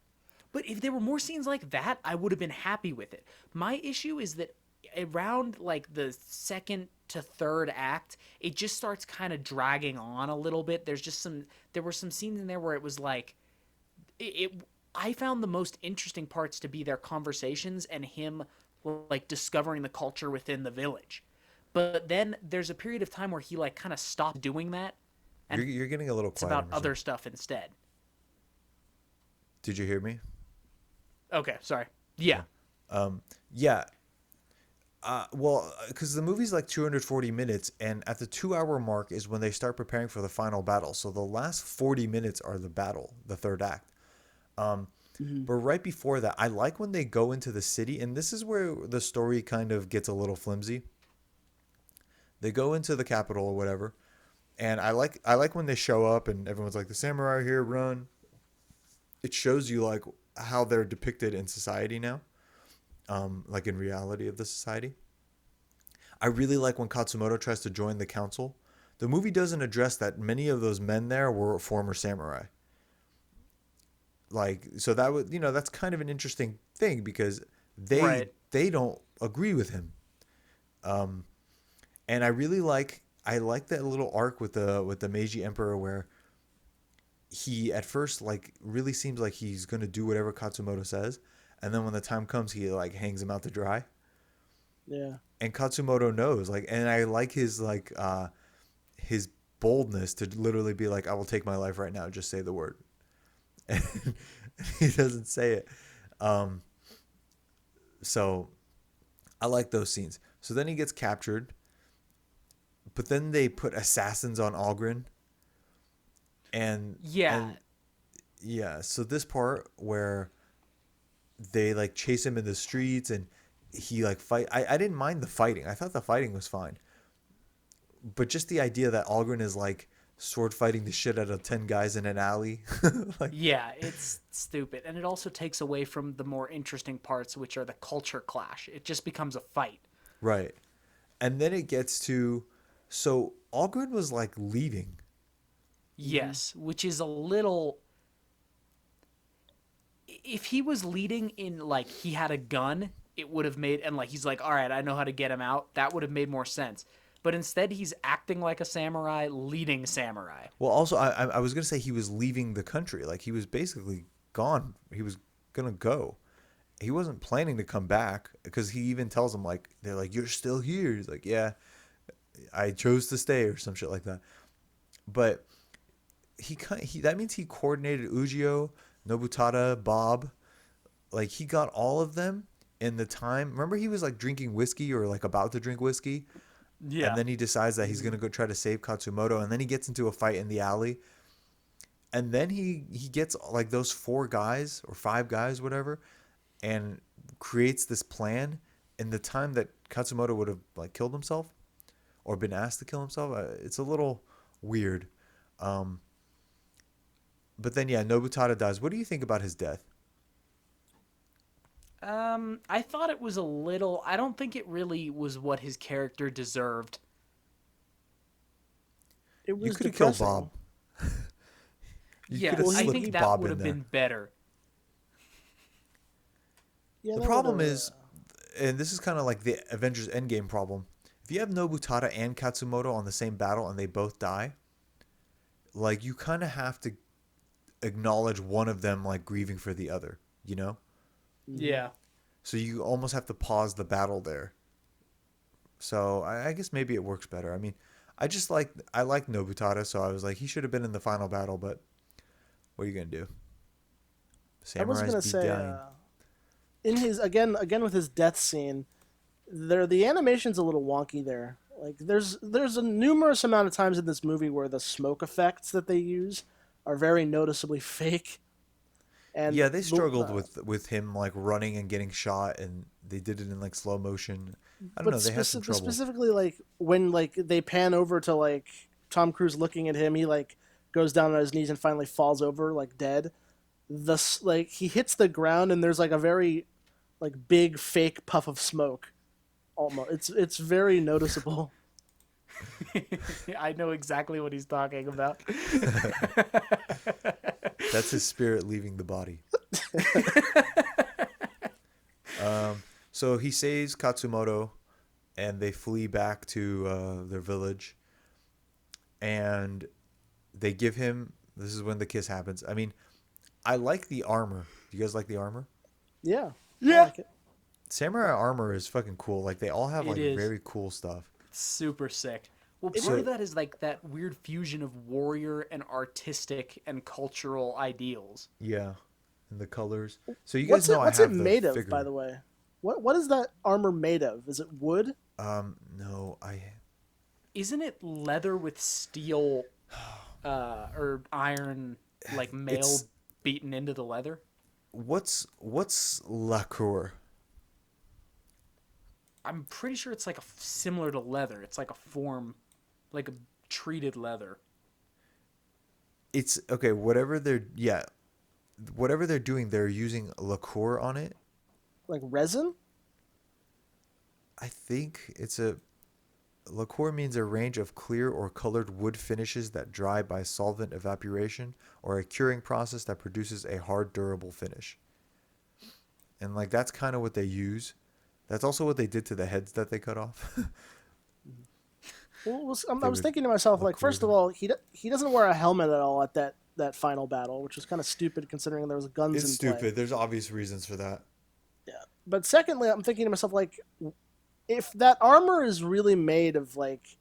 But if there were more scenes like that, I would have been happy with it. My issue is that around like the second to third act, it just starts kind of dragging on a little bit. There were some scenes in there where it was like I found the most interesting parts to be their conversations and him like discovering the culture within the village. But then there's a period of time where he like kind of stopped doing that and You're getting a little it's quiet. about Emerson. other stuff instead. Did you hear me? Okay, sorry. Yeah. Yeah. Well, because the movie's like 240 minutes, and at the 2 hour mark is when they start preparing for the final battle. So the last 40 minutes are the battle, the third act. But right before that, I like when they go into the city, and this is where the story kind of gets a little flimsy. They go into the capital or whatever, and I like when they show up and everyone's like, the samurai are here, run. It shows you like how they're depicted in society now. Like in reality of the society. I really like when Katsumoto tries to join the council. The movie doesn't address that many of those men there were former samurai. Like, so that would, that's kind of an interesting thing because Right. they don't agree with him. And I like that little arc with the Meiji Emperor where he at first like really seems like he's gonna do whatever Katsumoto says, and then when the time comes, he like hangs him out to dry. Yeah. And Katsumoto knows, like, and I like his like his boldness to literally be like, I will take my life right now. Just say the word. And he doesn't say it. Um, so I like those scenes. So then he gets captured, but then they put assassins on Algren. And, Yeah, and yeah, so this part where they like chase him in the streets and he like fight. I didn't mind the fighting. I thought the fighting was fine. But just the idea that Algren is like sword fighting the shit out of 10 guys in an alley. Like, yeah, it's stupid. And it also takes away from the more interesting parts, which are the culture clash. It just becomes a fight. right. And then it gets to, so Algren was like leaving. Yes, which is a little. If he was leading in, like, he had a gun, it would have made. And, like, he's like, all right, I know how to get him out. That would have made more sense. But instead, he's acting like a samurai, leading samurai. Well, also, I was going to say he was leaving the country. Like, he was basically gone. He was going to go. He wasn't planning to come back because he even tells them, like, they're like, you're still here. He's like, yeah, I chose to stay or some shit like that. But he that means he coordinated Ujio, Nobutada, Bob. Like, he got all of them in the time. Remember, he was like drinking whiskey or like about to drink whiskey. Yeah. And then he decides that he's going to go try to save Katsumoto. And then he gets into a fight in the alley. And then he gets like those 4 guys or 5 guys, whatever, and creates this plan in the time that Katsumoto would have like killed himself or been asked to kill himself. It's a little weird. But then, yeah, Nobutada dies. What do you think about his death? I thought it was a little. I don't think it really was what his character deserved. It You was could have killed depressing. Bob. You Yeah, could have I slipped think that Bob would in have there. been better. Yeah, The that problem would've, is, and this is kind of like the Avengers Endgame problem, if you have Nobutada and Katsumoto on the same battle and they both die, like you kind of have to acknowledge one of them like grieving for the other, you know? Yeah. So you almost have to pause the battle there. So I guess maybe it works better. I mean, I like Nobutada, so I was like he should have been in the final battle, but what are you gonna do? I was Samurais gonna be say, dying. in his again with his death scene, the animation's a little wonky there. Like there's a numerous amount of times in this movie where the smoke effects that they use are very noticeably fake. And Yeah, they struggled with him like running and getting shot, and they did it in like slow motion. I don't know. They had some trouble. specifically like when like they pan over to like Tom Cruise looking at him, he like goes down on his knees and finally falls over like dead. Like he hits the ground and there's like a very like big fake puff of smoke. Almost, it's very noticeable. I know exactly what he's talking about. That's his spirit leaving the body. So he saves Katsumoto, and they flee back to their village. And they give him. This is when the kiss happens. I mean, I like the armor. Do you guys like the armor? Yeah, I Yeah. like it. Samurai armor is fucking cool. Like they all have It like is. very cool stuff. Super sick. Well, It- part of that is like that weird fusion of warrior and artistic and cultural ideals. Yeah, and the colors. So you What's guys know What's I it have the made of, figure. by the way? What is that armor made of? Is it wood? No, Isn't it leather with steel or iron, like mail It's- beaten into the leather? what's lacquer? I'm pretty sure it's like similar to leather. It's like a form, like a treated leather. It's okay. Whatever they're doing, they're using lacquer on it. Like resin? I think it's a lacquer means a range of clear or colored wood finishes that dry by solvent evaporation or a curing process that produces a hard, durable finish. And like that's kind of what they use. That's also what they did to the heads that they cut off. Well, They I was would thinking to myself, like, lacquer first of them. all, he doesn't wear a helmet at all at that final battle, which was kind of stupid considering there was guns It's in stupid. play. There's obvious reasons for that. Yeah. But secondly, I'm thinking to myself, like, if that armor is really made of like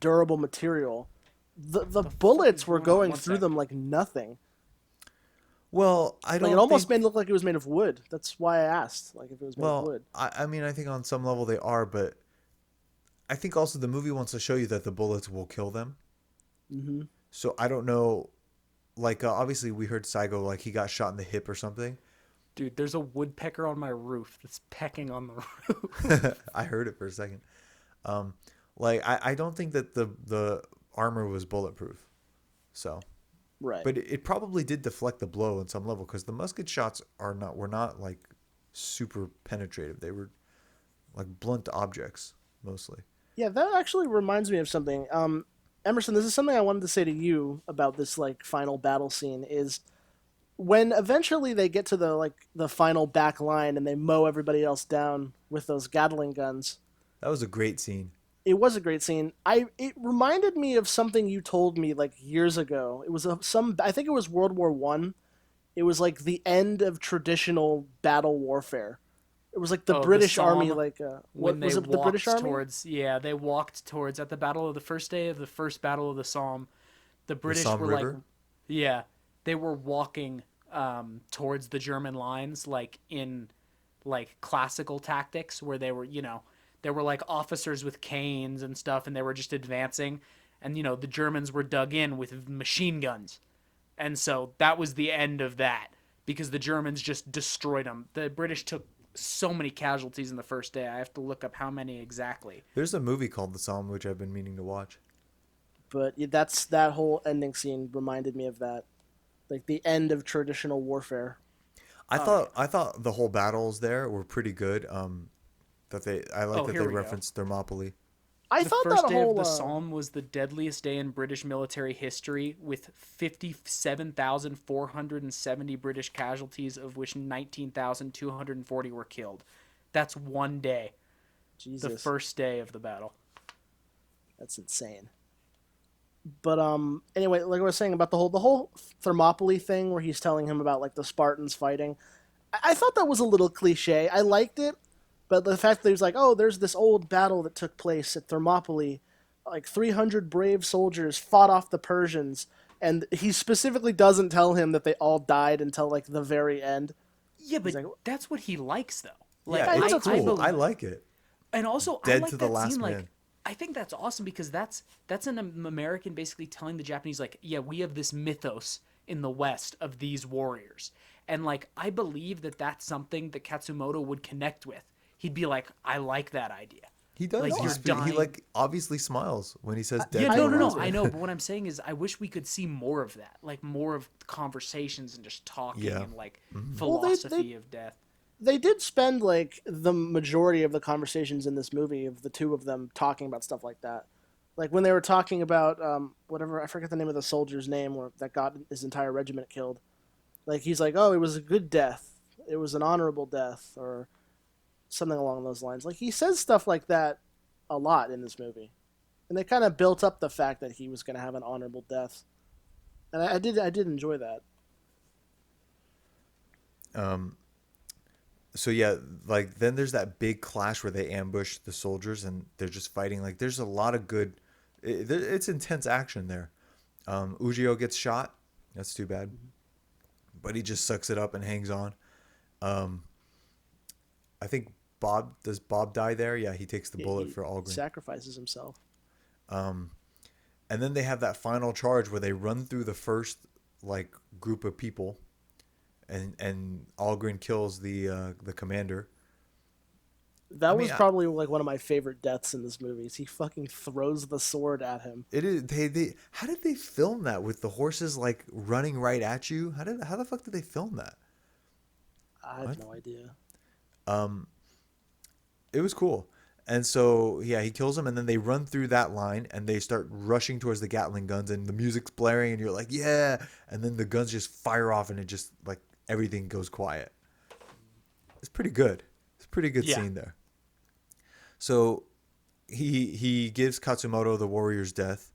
durable material, The The fuck is bullets were going on? going One through sec. them like nothing. Well, I Like it don't almost think. made it look like it was made of wood. That's why I asked, like if it was made of Well, wood. I mean, I think on some level they are, but I think also the movie wants to show you that the bullets will kill them. Hmm. So I don't know. Like, obviously, we heard Saigo, like, he got shot in the hip or something. Dude, there's a woodpecker on my roof that's pecking on the roof. I heard it for a second. Um, like, I don't think that the armor was bulletproof. So, Right. but it probably did deflect the blow on some level because the musket shots were not like super penetrative. They were like blunt objects mostly. Yeah, that actually reminds me of something. Emerson, this is something I wanted to say to you about this like final battle scene is when eventually they get to the final back line and they mow everybody else down with those Gatling guns. That was a great scene. It was a great scene. It reminded me of something you told me like years ago. It was some I think it was World War One. It was like the end of traditional battle warfare. It was like the Oh, the British Army, Somme, like when what they was it? The British walked Army? towards, yeah, they walked towards, at the battle of the first day of the first battle of the Somme, the The British Somme were like, River. yeah, they were walking towards the German lines, like in like classical tactics, where they were, there were like officers with canes and stuff, and they were just advancing, and the Germans were dug in with machine guns, and so that was the end of that because the Germans just destroyed them. The British took so many casualties in the first day. I have to look up how many exactly. There's a movie called The Somme, which I've been meaning to watch. But yeah, that's that whole ending scene reminded me of that, like the end of traditional warfare. Oh yeah. I thought the whole battles there were pretty good. I like Oh, that here they we go. referenced Thermopylae. I The thought that first day of whole the Somme was the deadliest day in British military history, with 57,470 British casualties, of which 19,240 were killed. That's one day, the Jesus, first day of the battle. that's insane. But anyway, like I was saying about the whole Thermopylae thing, where he's telling him about like the Spartans fighting. I thought that was a little cliche. I liked it, but the fact that he was like, oh, there's this old battle that took place at Thermopylae, like 300 brave soldiers fought off the Persians, and he specifically doesn't tell him that they all died until like the very end. Yeah, He's but like, that's what he likes, though. Like Yeah, I think it's that's I cool. cool. I believe, like it. and also I Dead to like the that last scene. Like, man. I think that's awesome because that's an American basically telling the Japanese, like, yeah, we have this mythos in the West of these warriors, and like I believe that that's something that Katsumoto would connect with. He'd be like, I like that idea. He does. Like, you're He dying. like obviously smiles when he says Yeah, dead to no, the no, last no. I man. know, but what I'm saying is, I wish we could see more of that, like more of conversations and just talking Yeah. and like Well, philosophy of death. they did spend like the majority of the conversations in this movie of the two of them talking about stuff like that. Like when they were talking about whatever, I forget the name of the soldier's name where that got his entire regiment killed. Like he's like, oh, it was a good death, it was an honorable death, or something along those lines. Like he says stuff like that a lot in this movie, and they kind of built up the fact that he was going to have an honorable death, and I did enjoy that. Um. So yeah, like then there's that big clash where they ambush the soldiers and they're just fighting. Like there's a lot of good. It's intense action there. Ujio gets shot. That's too bad. But he just sucks it up and hangs on. Um, I think Bob die there? Yeah, he takes the bullet He for Algren. sacrifices himself. And then they have that final charge where they run through the first like group of people, and Algren kills the commander. That was I probably like one of my favorite deaths in this movie. Is he fucking throws the sword at him. It is they how did they film that with the horses like running right at you? How the fuck did they film that? I have no idea. It was cool. And so yeah, he kills him, and then they run through that line, and they start rushing towards the Gatling guns, and the music's blaring, and you're like, yeah, and then the guns just fire off, and it just like everything goes quiet. It's pretty good. It's a pretty good Yeah. scene there. So he gives Katsumoto the warrior's death.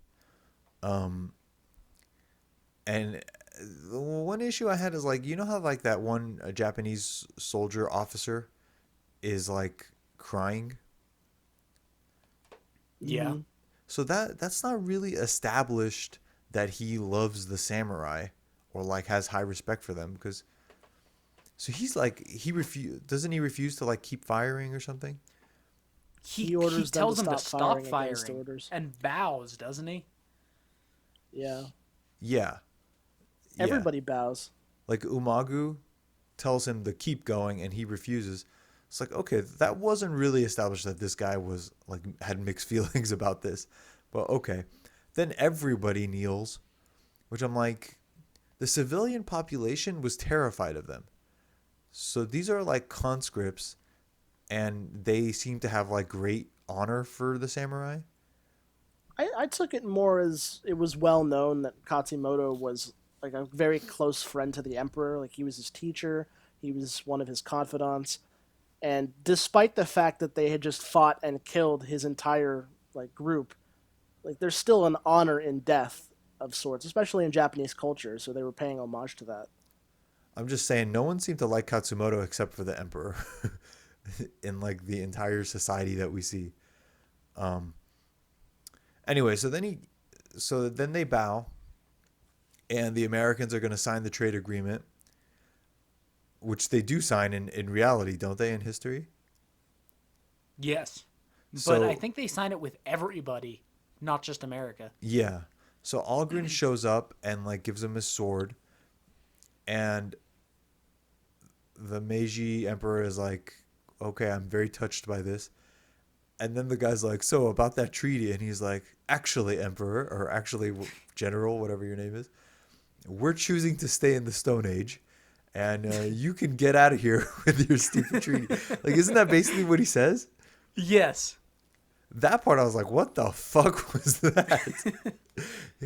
And one issue I had is like, you know how like that one Japanese soldier officer is like crying. Yeah. Mhm. So that's not really established that he loves the samurai or like has high respect for them because so he's like doesn't he refuse to like keep firing or something? He He orders them to tells him to stop stop firing against firing orders. and bows, doesn't he? Yeah. Yeah. Yeah. Everybody bows. Like Umagu tells him to keep going and he refuses. It's like, okay, that wasn't really established that this guy was like had mixed feelings about this. But okay. Then everybody kneels, which I'm like the civilian population was terrified of them. So these are like conscripts and they seem to have like great honor for the samurai. I took it more as it was well known that Katsumoto was like a very close friend to the emperor. Like he was his teacher, he was one of his confidants, and despite the fact that they had just fought and killed his entire like group, like there's still an honor in death of sorts, especially in Japanese culture. So they were paying homage to that. I'm just saying no one seemed to like Katsumoto except for the emperor in like the entire society that we see. Um anyway, so then they bow and the Americans are going to sign the trade agreement, which they do sign in reality, don't they, in history? Yes. But I So, think they sign it with everybody, not just America. yeah. So Algren shows up and like gives him his sword and the Meiji emperor is like, "Okay, I'm very touched by this." And then the guy's like, "So, about that treaty." And he's like, "Actually, emperor or actually general, whatever your name is, we're choosing to stay in the Stone Age, and you can get out of here with your stupid treaty." Like, isn't that basically what he says? Yes. That part, I was like, what the fuck was that?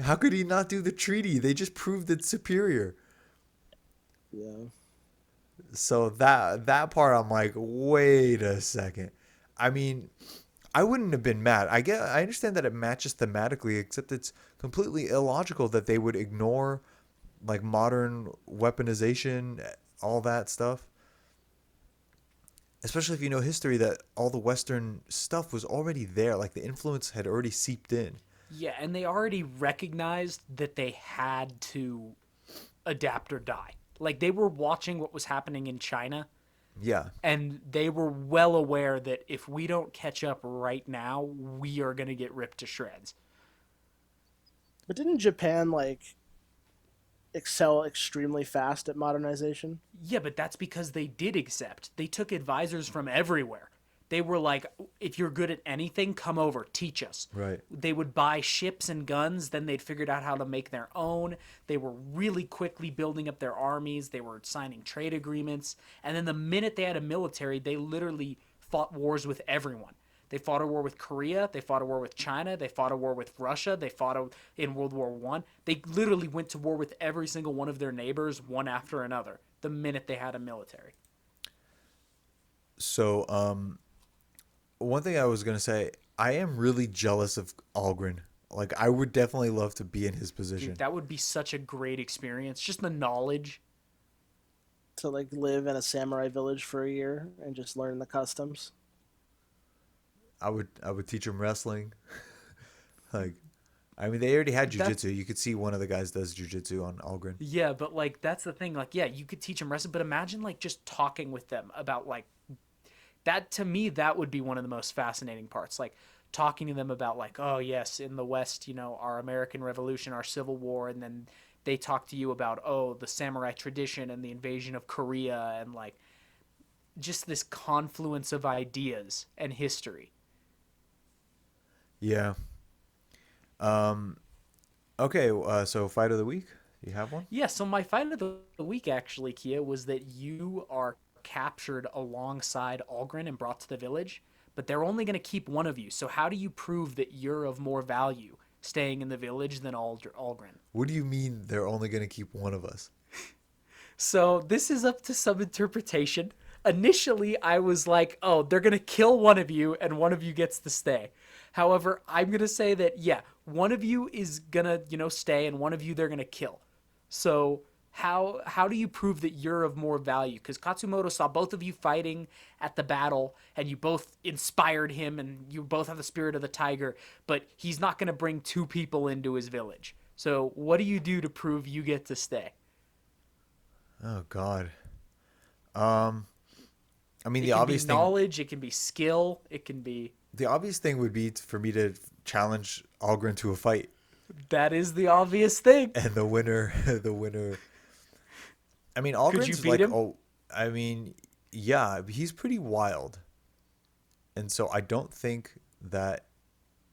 How could he not do the treaty? They just proved it's superior. Yeah. So that part, I'm like, wait a second. I mean, I wouldn't have been mad. I understand that it matches thematically, except it's completely illogical that they would ignore like modern weaponization, all that stuff. Especially if you know history, that all the Western stuff was already there. Like the influence had already seeped in. Yeah, and they already recognized that they had to adapt or die. Like they were watching what was happening in China, Yeah. and they were well aware that if we don't catch up right now, we are going to get ripped to shreds. But didn't Japan like excel extremely fast at modernization? Yeah, but that's because they did accept. They took advisors from everywhere. They were like, if you're good at anything, come over, teach us. Right. They would buy ships and guns, then they'd figured out how to make their own. They were really quickly building up their armies. They were signing trade agreements. And then the minute they had a military, they literally fought wars with everyone. They fought a war with Korea. They fought a war with China. They fought a war with Russia. They fought in World War One. They literally went to war with every single one of their neighbors, one after another, the minute they had a military. So, one thing I was gonna say, I am really jealous of Algren. Like, I would definitely love to be in his Dude, position. that would be such a great experience. Just the knowledge. To like live in a samurai village for a year and just learn the customs. I would teach him wrestling. Like, I mean, they already had That's jujitsu. You could see one of the guys does jujitsu on Algren. yeah, but like that's the thing. Like, yeah, you could teach them wrestling, but imagine like just talking with them about like that. To me, that would be one of the most fascinating parts. Like talking to them about like, oh yes, in the West, our American Revolution, our Civil War, and then they talk to you about the samurai tradition and the invasion of Korea and like just this confluence of ideas and history. Yeah. Um. Okay. So fight of the week. You have one? Yeah, so my fight of the week actually, Kia, was that you are captured alongside Algren and brought to the village, but they're only going to keep one of you. So how do you prove that you're of more value staying in the village than Algren? What do you mean they're only gonna keep one of us? So this is up to some interpretation. Initially, I was like, oh, they're going to kill one of you and one of you gets to stay. However, I'm going to say that, yeah, one of you is going to, stay and one of you they're going to kill. So how do you prove that you're of more value? Because Katsumoto saw both of you fighting at the battle, and you both inspired him, and you both have the spirit of the tiger. But he's not going to bring two people into his village. So what do you do to prove you get to stay? Oh God. Um, I mean, It can be knowledge, it can be skill, it can be. the obvious thing would be for me to challenge Algren to a fight, That is the obvious thing. and the winner, the winner. I mean, Could you Algren's beat like, him? oh, I mean, yeah, he's pretty wild, and so I don't think that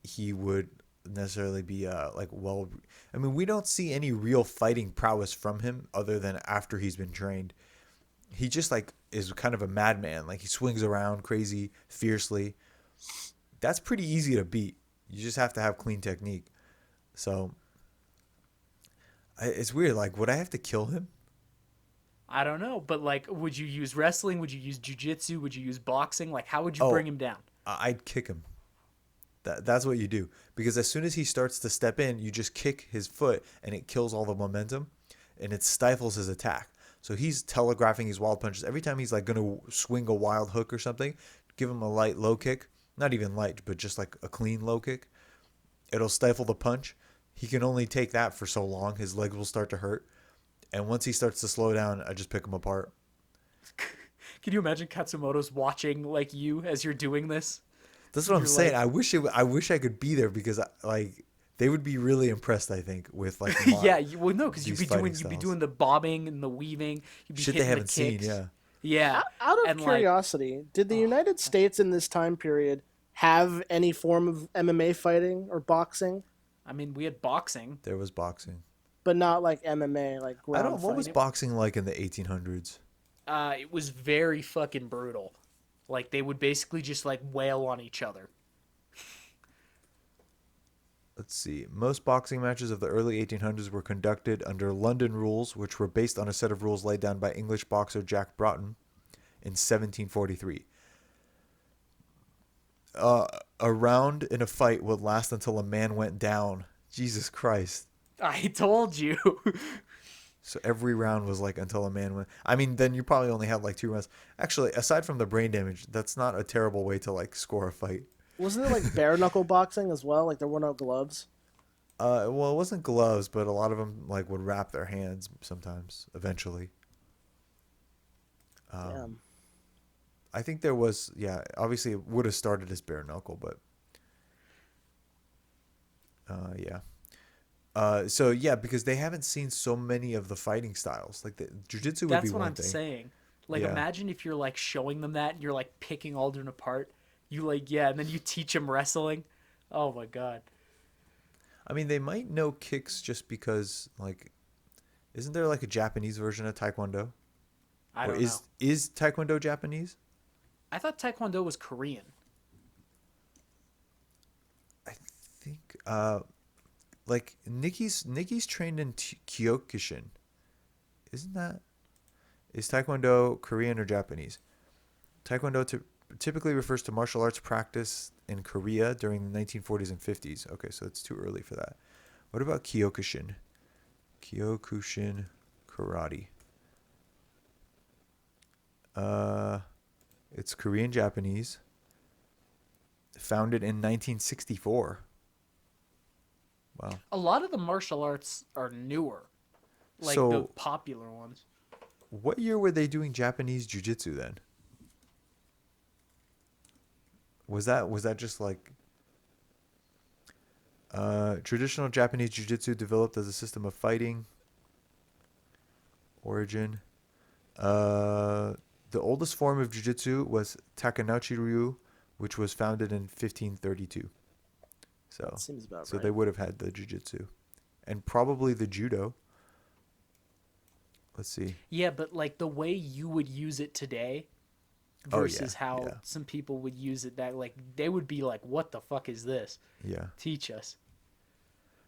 he would necessarily be like well. I mean, we don't see any real fighting prowess from him other than after he's been trained. He just like is kind of a madman. Like he swings around crazy, fiercely. That's pretty easy to beat. You just have to have clean technique. So it's weird. Like, would I have to kill him? I don't know, but like, would you use wrestling? Would you use jujitsu? Would you use boxing? Like, how would you Oh, bring him down? I'd kick him. That's what you do. Because as soon as he starts to step in, you just kick his foot and it kills all the momentum and it stifles his attack. So he's telegraphing his wild punches. Every time he's like going to swing a wild hook or something, give him a light low kick. Not even light, but just like a clean low kick. It'll stifle the punch. He can only take that for so long. His legs will start to hurt. And once he starts to slow down, I just pick him apart. Can you imagine Katsumoto's watching like you as you're doing this? That's what I'm You're saying. like- I wish I could be there because like they would be really impressed. I think with like Yeah, well, no, because these you'd fighting be styles. doing the bobbing and the weaving. You'd be shit hitting they haven't the seen. kicks. Yeah. Yeah. Out of and like, curiosity, did the United States in this time period have any form of MMA fighting or boxing, I mean, we had boxing. There was boxing. but not like MMA, like I ground don't. What was fighting? boxing like in the 1800s? It was very fucking brutal. Like they would basically just like wail on each other. Let's see. Most boxing matches of the early 1800s were conducted under London rules, which were based on a set of rules laid down by English boxer Jack Broughton in 1743. A round in a fight would last until a man went down. Jesus Christ. I told you. So every round was like until a man went. I mean, then you probably only had like two rounds. Actually, aside from the brain damage, that's not a terrible way to like score a fight. Wasn't it like bare knuckle boxing as well? Like there were no gloves. Well, it wasn't gloves, but a lot of them like would wrap their hands sometimes. Eventually, Damn. I think there was. Yeah, obviously it would have started as bare knuckle, but yeah. So yeah, because they haven't seen so many of the fighting styles. Like the jujitsu would That's be what one I'm thing. saying. Like Yeah. imagine if you're like showing them that and you're like picking Aldrin apart. You like yeah, and then you teach them wrestling. Oh my god. I mean, they might know kicks just because like, isn't there like a Japanese version of Taekwondo? I Or don't know. is Taekwondo Japanese? I thought Taekwondo was Korean. I think like Nikki's trained in Kyokushin. Isn't that is Taekwondo Korean or Japanese? Taekwondo typically refers to martial arts practice in Korea during the 1940s and 50s. Okay, so it's too early for that. What about Kyokushin? Kyokushin karate. It's Korean Japanese. Founded in 1964. Wow. A lot of the martial arts are newer. Like So- the popular ones. What year were they doing Japanese jiu-jitsu then? Was that just like traditional Japanese jiu-jitsu developed as a system of fighting? Origin. The oldest form of jiu-jitsu was Takanouchi Ryu, which was founded in 1532. So Seems about so right. they would have had the jiu-jitsu and probably the judo. Let's see. Yeah, but like the way you would use it today Oh, yeah, versus how yeah. some people would use it that like they would be like, what the fuck is this? Yeah. Teach us.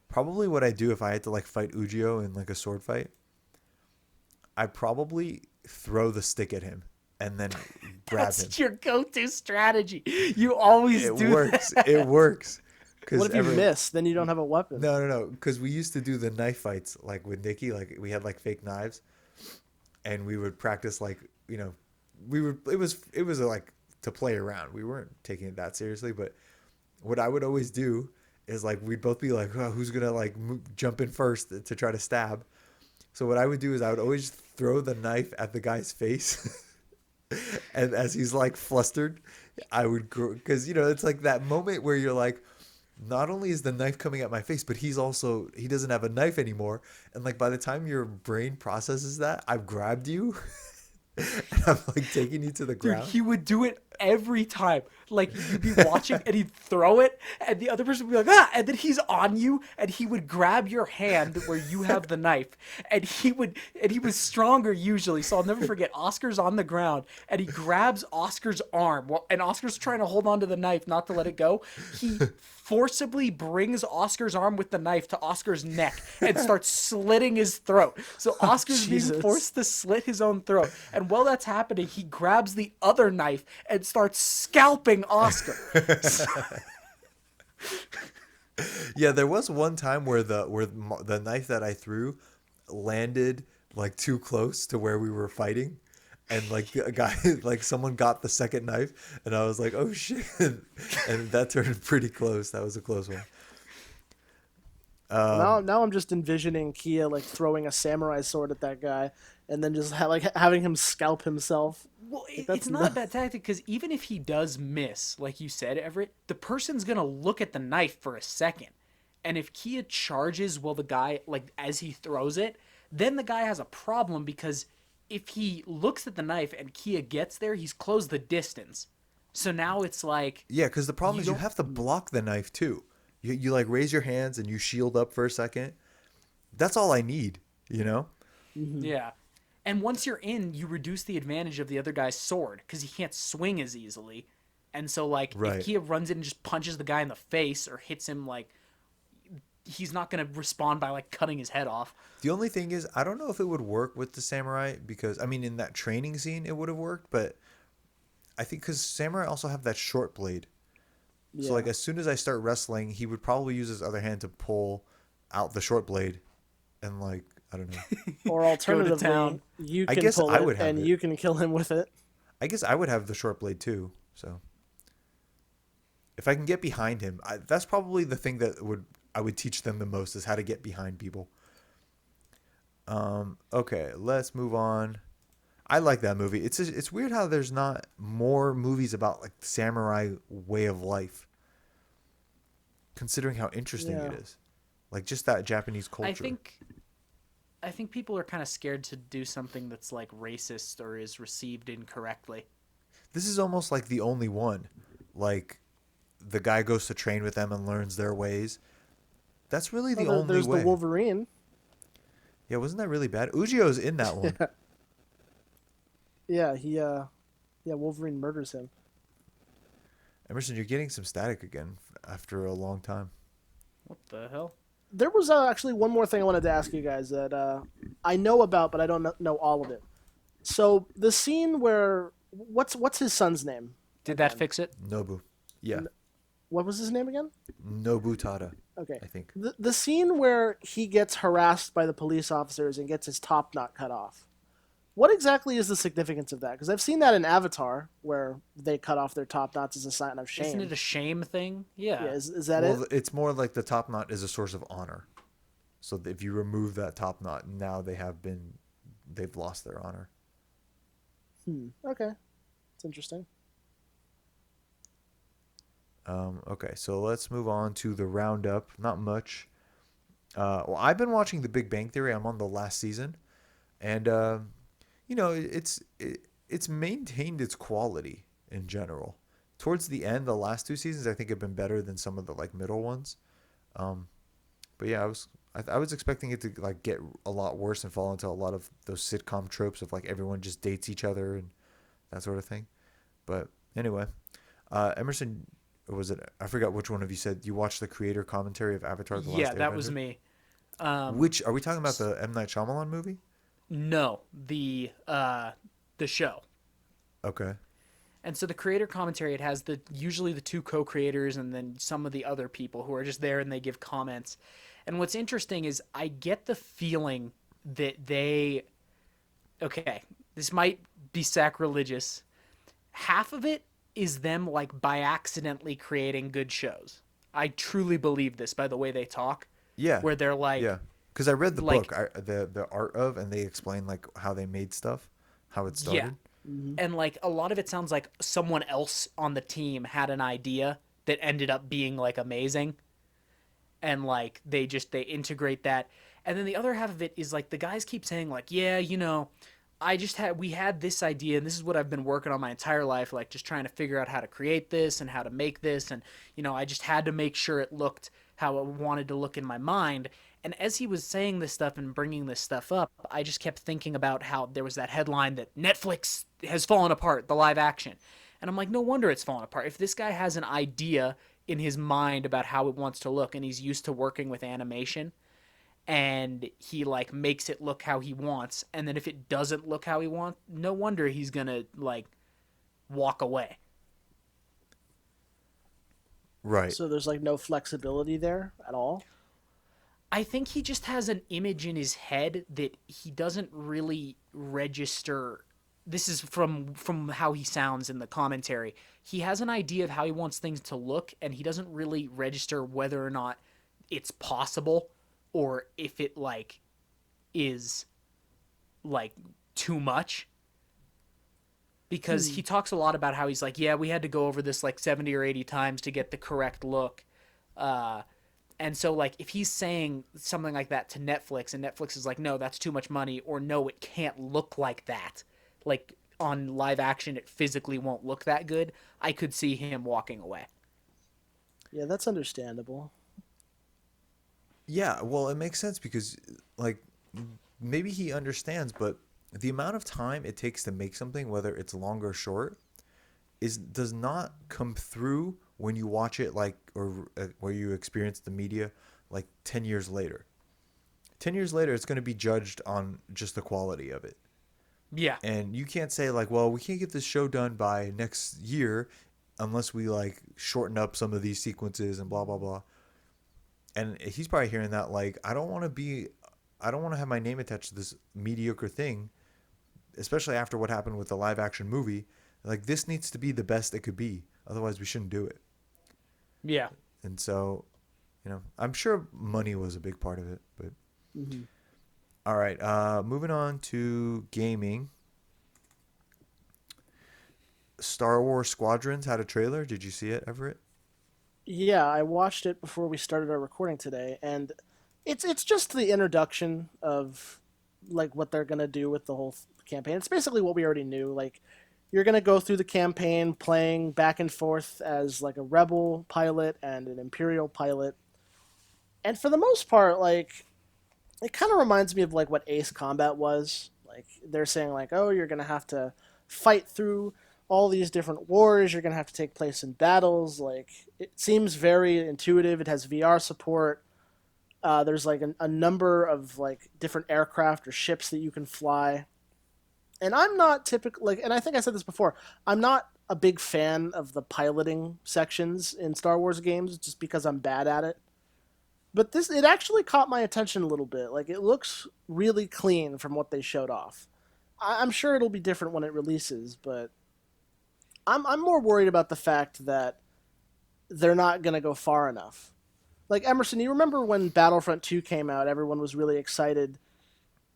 Probably what I do if I had to like fight Ujio in like a sword fight, I'd probably throw the stick at him and then grab him. That's your go-to strategy. You always It do works. that. It works. What if you miss? Then you don't have a weapon. No. Because we used to do the knife fights like with Nikki. Like we had like fake knives, and we would practice like we would. It was like to play around. We weren't taking it that seriously. But what I would always do is like we'd both be like, oh, who's gonna like jump in first to try to stab. So what I would do is I would always throw the knife at the guy's face. And as he's like flustered, I would grow because it's like that moment where you're like, not only is the knife coming at my face, but he doesn't have a knife anymore. And like by the time your brain processes that, I've grabbed you and I'm like taking you to the Dude, ground. he would do it every time. Like, you'd be watching and he'd throw it, and the other person would be like, ah! And then he's on you, and he would grab your hand where you have the knife, and he was stronger usually. So I'll never forget, Oscar's on the ground, and he grabs Oscar's arm, and Oscar's trying to hold on to the knife, not to let it go. He forcibly brings Oscar's arm with the knife to Oscar's neck and starts slitting his throat. So Oscar's being Jesus. forced to slit his own throat. And while that's happening, he grabs the other knife and starts scalping Oscar. Yeah, there was one time where the knife that I threw landed like too close to where we were fighting. And like a guy, like someone got the second knife, and I was like, "Oh shit!" And that turned pretty close. That was a close one. Now I'm just envisioning Kia like throwing a samurai sword at that guy, and then just having him scalp himself. Well, that's it's not a bad tactic, because even if he does miss, like you said, Everett, the person's going to look at the knife for a second. And if Kia charges while the guy, like, as he throws it, then the guy has a problem, because if he looks at the knife and Kia gets there, he's closed the distance. So now it's like... Yeah, because the problem is you have to block the knife too. You like raise your hands and you shield up for a second. That's all I need, Yeah. And once you're in, you reduce the advantage of the other guy's sword, because he can't swing as easily. And so, like, Right. if Kia runs in and just punches the guy in the face or hits him, like, he's not going to respond by, like, cutting his head off. The only thing is, I don't know if it would work with the samurai because, I mean, in that training scene, it would have worked, but I think because samurai also have that short blade. Yeah. So, like, as soon as I start wrestling, he would probably use his other hand to pull out the short blade and, like, I don't know. Or alternatively, town. you I can guess pull I it would have and it. you can kill him with it. I guess I would have the short blade too. So if I can get behind him, that's probably the thing that I would teach them the most is how to get behind people. Okay, let's move on. I like that movie. It's weird how there's not more movies about like the samurai way of life, considering how interesting it is. Like just that Japanese culture. I think people are kind of scared to do something that's like racist or is received incorrectly. This is almost like the only one. Like the guy goes to train with them and learns their ways. That's really the only there's way. the Wolverine. Yeah, wasn't that really bad? Ujio's in that one. Yeah, Wolverine murders him. Emerson, you're getting some static again after a long time. What the hell? There was actually one more thing I wanted to ask you guys that I know about, but I don't know all of it. So the scene where what's his son's name? Did that fix it? Nobu. Yeah. What was his name again? Nobutada, Okay. I think. The scene where he gets harassed by the police officers and gets his top knot cut off. What exactly is the significance of that? Because I've seen that in Avatar, where they cut off their top knots as a sign of shame. Isn't it a shame thing? Yeah. Yeah, is that Well, it? it's more like the top knot is a source of honor. So if you remove that top knot, now they've lost their honor. Okay. It's interesting. Okay, so let's move on to the roundup. Not much. Well, I've been watching The Big Bang Theory. I'm on the last season, and it's maintained its quality in general. Towards the end, the last two seasons I think have been better than some of the like middle ones. But yeah, I was expecting it to like get a lot worse and fall into a lot of those sitcom tropes of like everyone just dates each other and that sort of thing. But anyway, Emerson. Was it? I forgot which one of you said you watched the creator commentary of Avatar: The Last Yeah, that Airbender? was me. Which are we talking about? The M. Night Shyamalan movie? No, the show. Okay. And so the creator commentary, it has usually the two co-creators and then some of the other people who are just there and they give comments. And what's interesting is I get the feeling that okay, this might be sacrilegious. Half of it is them like by accidentally creating good shows. I truly believe this by the way they talk, Yeah, where they're yeah. Because I read the like book, the art of, and they explain like how they made stuff, how it yeah, started. and like a lot of it sounds like someone else on the team had an idea that ended up being like amazing, and like they integrate that. And then the other half of it is like the guys keep saying like, yeah, we had this idea and this is what I've been working on my entire life, like just trying to figure out how to create this and how to make this, and I just had to make sure it looked how I wanted to look in my mind. And as he was saying this stuff and bringing this stuff up, I just kept thinking about how there was that headline that Netflix has fallen apart, the live action. And I'm like, no wonder it's fallen apart. If this guy has an idea in his mind about how it wants to look and he's used to working with animation, and he like makes it look how he wants, and then if it doesn't look how he wants, no wonder he's gonna like walk away. Right. So there's like no flexibility there at all. I think he just has an image in his head that he doesn't really register. This is from how he sounds in the commentary. He has an idea of how he wants things to look, and he doesn't really register whether or not it's possible or if it like is like too much. Because he talks a lot about how he's like, yeah, we had to go over this like 70 or 80 times to get the correct look. And so like if he's saying something like that to Netflix and Netflix is like, no, that's too much money, or no, it can't look like that, like on live action it physically won't look that good, I could see him walking away. Yeah, that's understandable. Yeah, well, it makes sense because like maybe he understands, but the amount of time it takes to make something, whether it's long or short, does not come through when you watch it like or where you experience the media like 10 years later. 10 years later it's going to be judged on just the quality of it. Yeah. And you can't say like, well, we can't get this show done by next year unless we like shorten up some of these sequences and blah blah blah. And he's probably hearing that like, I don't want to have my name attached to this mediocre thing, especially after what happened with the live action movie. Like, this needs to be the best it could be, otherwise we shouldn't do it. Yeah. And so, I'm sure money was a big part of it. But all right, moving on to gaming. Star Wars Squadrons had a trailer. Did you see it, Everett? Yeah, I watched it before we started our recording today, and it's just the introduction of like what they're gonna do with the whole campaign. It's basically what we already knew. Like you're gonna go through the campaign playing back and forth as like a rebel pilot and an imperial pilot, and for the most part, like it kind of reminds me of like what Ace Combat was. Like they're saying like, oh, you're gonna have to fight through all these different wars. You're gonna have to take place in battles. Like it seems very intuitive. It has VR support. There's like a number of like different aircraft or ships that you can fly. And I'm not typical like, and I think I said this before. I'm not a big fan of the piloting sections in Star Wars games, just because I'm bad at it. But it actually caught my attention a little bit. Like it looks really clean from what they showed off. I'm sure it'll be different when it releases, but I'm more worried about the fact that they're not going to go far enough. Like Emerson, you remember when Battlefront 2 came out, everyone was really excited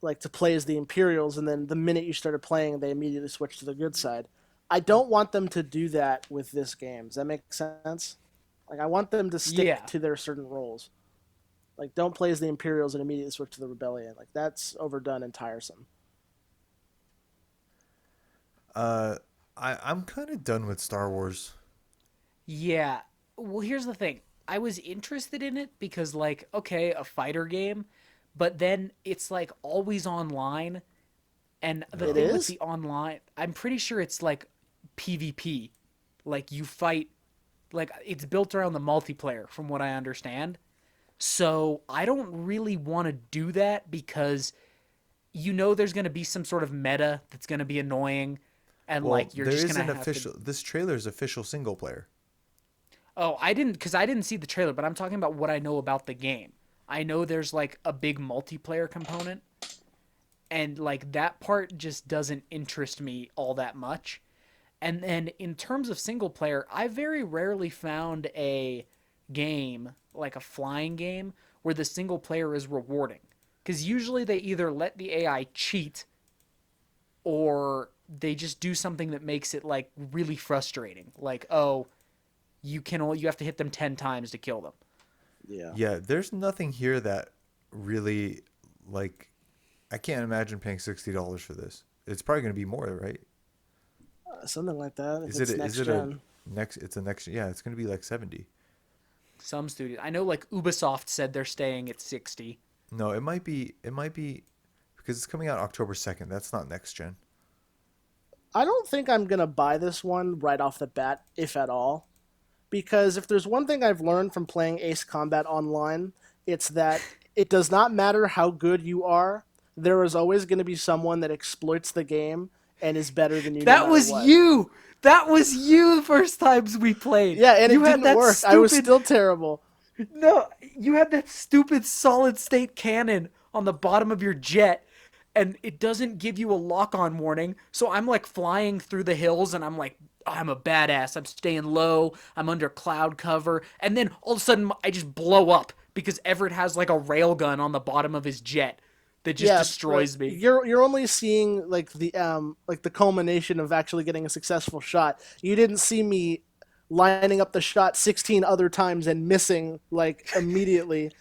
like to play as the Imperials, and then the minute you started playing, they immediately switched to the good side. I don't want them to do that with this game. Does that make sense? Like I want them to stick to their certain roles. Like don't play as the Imperials and immediately switch to the Rebellion. Like that's overdone and tiresome. I'm kind of done with Star Wars. Yeah. Well, here's the thing. I was interested in it because, like, okay, a fighter game, but then it's like always online. And the thing with the online, I'm pretty sure it's like PvP. Like, you fight, like, it's built around the multiplayer, from what I understand. So I don't really want to do that because there's going to be some sort of meta that's going to be annoying. and Well, like you're there just is gonna an have to. official. This trailer is official single player. Oh, I didn't see the trailer, but I'm talking about what I know about the game. I know there's like a big multiplayer component, and like that part just doesn't interest me all that much. And then in terms of single player, I very rarely found a game, like a flying game, where the single player is rewarding. Because usually they either let the AI cheat or they just do something that makes it like really frustrating. Like, oh, you have to hit them 10 times to kill them. Yeah. Yeah, there's nothing here that really like. I can't imagine paying $60 for this. It's probably going to be more, right? Something like that. If Is it? it's A, is next it a gen. next? It's a next. Yeah, it's going to be like 70. Some studios, I know like Ubisoft said they're staying at 60. No, it might be. It might be because it's coming out October 2nd. That's not next gen. I don't think I'm gonna buy this one right off the bat, if at all. Because if there's one thing I've learned from playing Ace Combat Online, it's that it does not matter how good you are, there is always going to be someone that exploits the game and is better than you no That matter was what. you. That was you the first times we played. Yeah, and You it had didn't that work. I was stupid still terrible. No, you had that stupid solid state cannon on the bottom of your jet, and it doesn't give you a lock on warning. So I'm like flying through the hills, and I'm like, I'm a badass. I'm staying low. I'm under cloud cover. And then all of a sudden, I just blow up because Everett has like a railgun on the bottom of his jet that just Yeah, but destroys me. you're only seeing like the culmination of actually getting a successful shot. You didn't see me lining up the shot 16 other times and missing like immediately.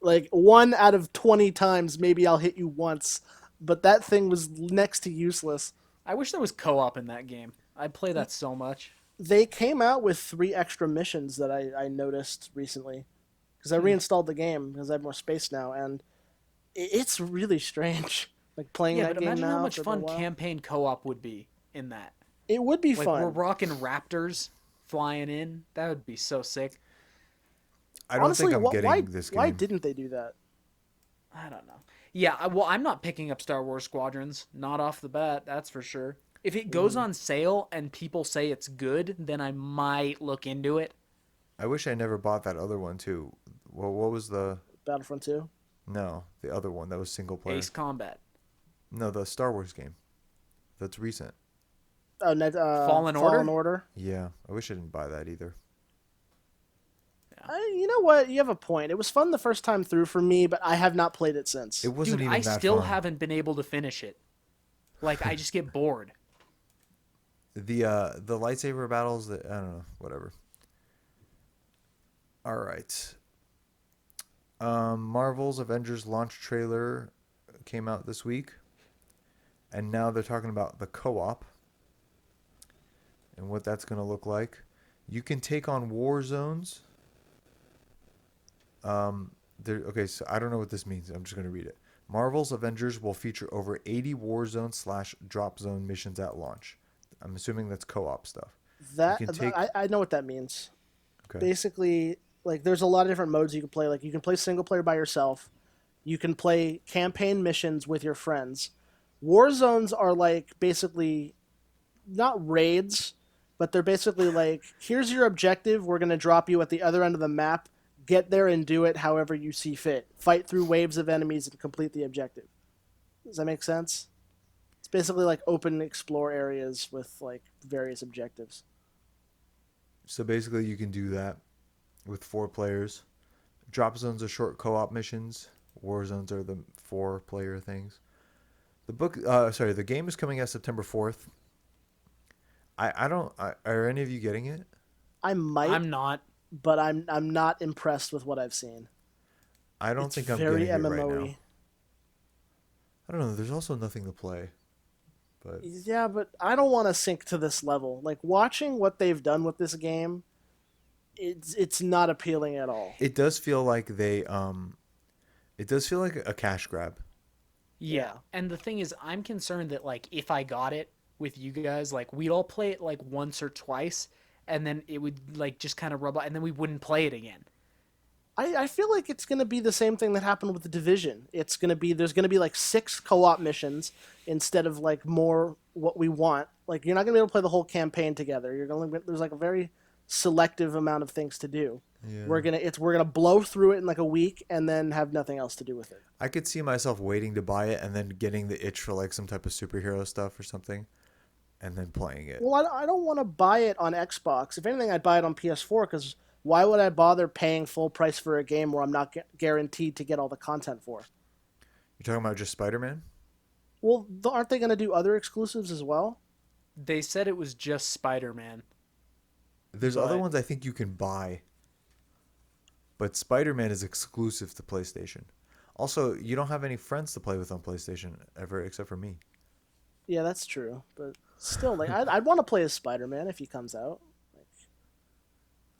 Like one out of 20 times maybe I'll hit you once, but that thing was next to useless. I wish there was co op in that game. I'd play that so much. They came out with 3 extra missions that I noticed recently because I reinstalled the game because I have more space now, and it's really strange. Like playing Yeah, that but game imagine now how much for a fun while. campaign co op would be in that. It would be Like we're fun. rocking Raptors flying in. That would be so sick. I don't think Honestly, I'm getting this why game. didn't they do that? I don't know. Yeah, well, I'm not picking up Star Wars Squadrons. Not off the bat, that's for sure. If it goes on sale and people say it's good, then I might look into it. I wish I never bought that other one too. Well, what was the? Battlefront 2. No, the other one that was single player. Ace Combat. No, the Star Wars game. That's recent. Oh, Fallen Order? Fallen Order. Yeah, I wish I didn't buy that either. You know what? You have a point. It was fun the first time through for me, but I have not played it since. It wasn't Dude, even I that still fun. haven't been able to finish it. Like, I just get bored. The lightsaber battles. That I don't know. Whatever. All right. Marvel's Avengers launch trailer came out this week, and now they're talking about the co-op and what that's going to look like. You can take on war zones. Okay, so I don't know what this means. I'm just going to read it. Marvel's Avengers will feature over 80 war zone / drop zone missions at launch. I'm assuming that's co-op stuff. That You can take- I know what that means. Okay. Basically, like there's a lot of different modes you can play. Like you can play single player by yourself. You can play campaign missions with your friends. War zones are like basically not raids, but they're basically like, here's your objective. We're going to drop you at the other end of the map. Get there and do it however you see fit. Fight through waves of enemies and complete the objective. Does that make sense? It's basically like open explore areas with like various objectives. So basically, you can do that with 4 players. Drop zones are short co-op missions. War zones are the 4-player things. The game is coming out September 4th. I don't. Are any of you getting it? I might, I'm not. but I'm not impressed with what I've seen. I don't It's think I'm very getting it MMO-y. right now. I don't know. There's also nothing to play. But Yeah, but I don't want to sink to this level. Like watching what they've done with this game, it's not appealing at all. it does feel like it does feel like a cash grab. Yeah. Yeah. And the thing is, I'm concerned that, like, if I got it with you guys, like, we'd all play it, like, once or twice, and then it would, like, just kind of rub out, and then we wouldn't play it again. I feel like it's going to be the same thing that happened with the Division. It's going to be there's going to be like 6 co-op missions instead of like more what we want. Like you're not going to be able to play the whole campaign together. You're going to there's like a very selective amount of things to do. Yeah. We're gonna blow through it in like a week and then have nothing else to do with it. I could see myself waiting to buy it and then getting the itch for like some type of superhero stuff or something, and then playing it. Well, I don't want to buy it on Xbox. If anything, I'd buy it on PS4 because why would I bother paying full price for a game where I'm not guaranteed to get all the content for? You're talking about just Spider-Man? Well, aren't they going to do other exclusives as well? They said it was just Spider-Man. There's But other ones I think you can buy, but Spider-Man is exclusive to PlayStation. Also, you don't have any friends to play with on PlayStation ever except for me. Yeah, that's true. But still, like I'd want to play as Spider-Man if he comes out.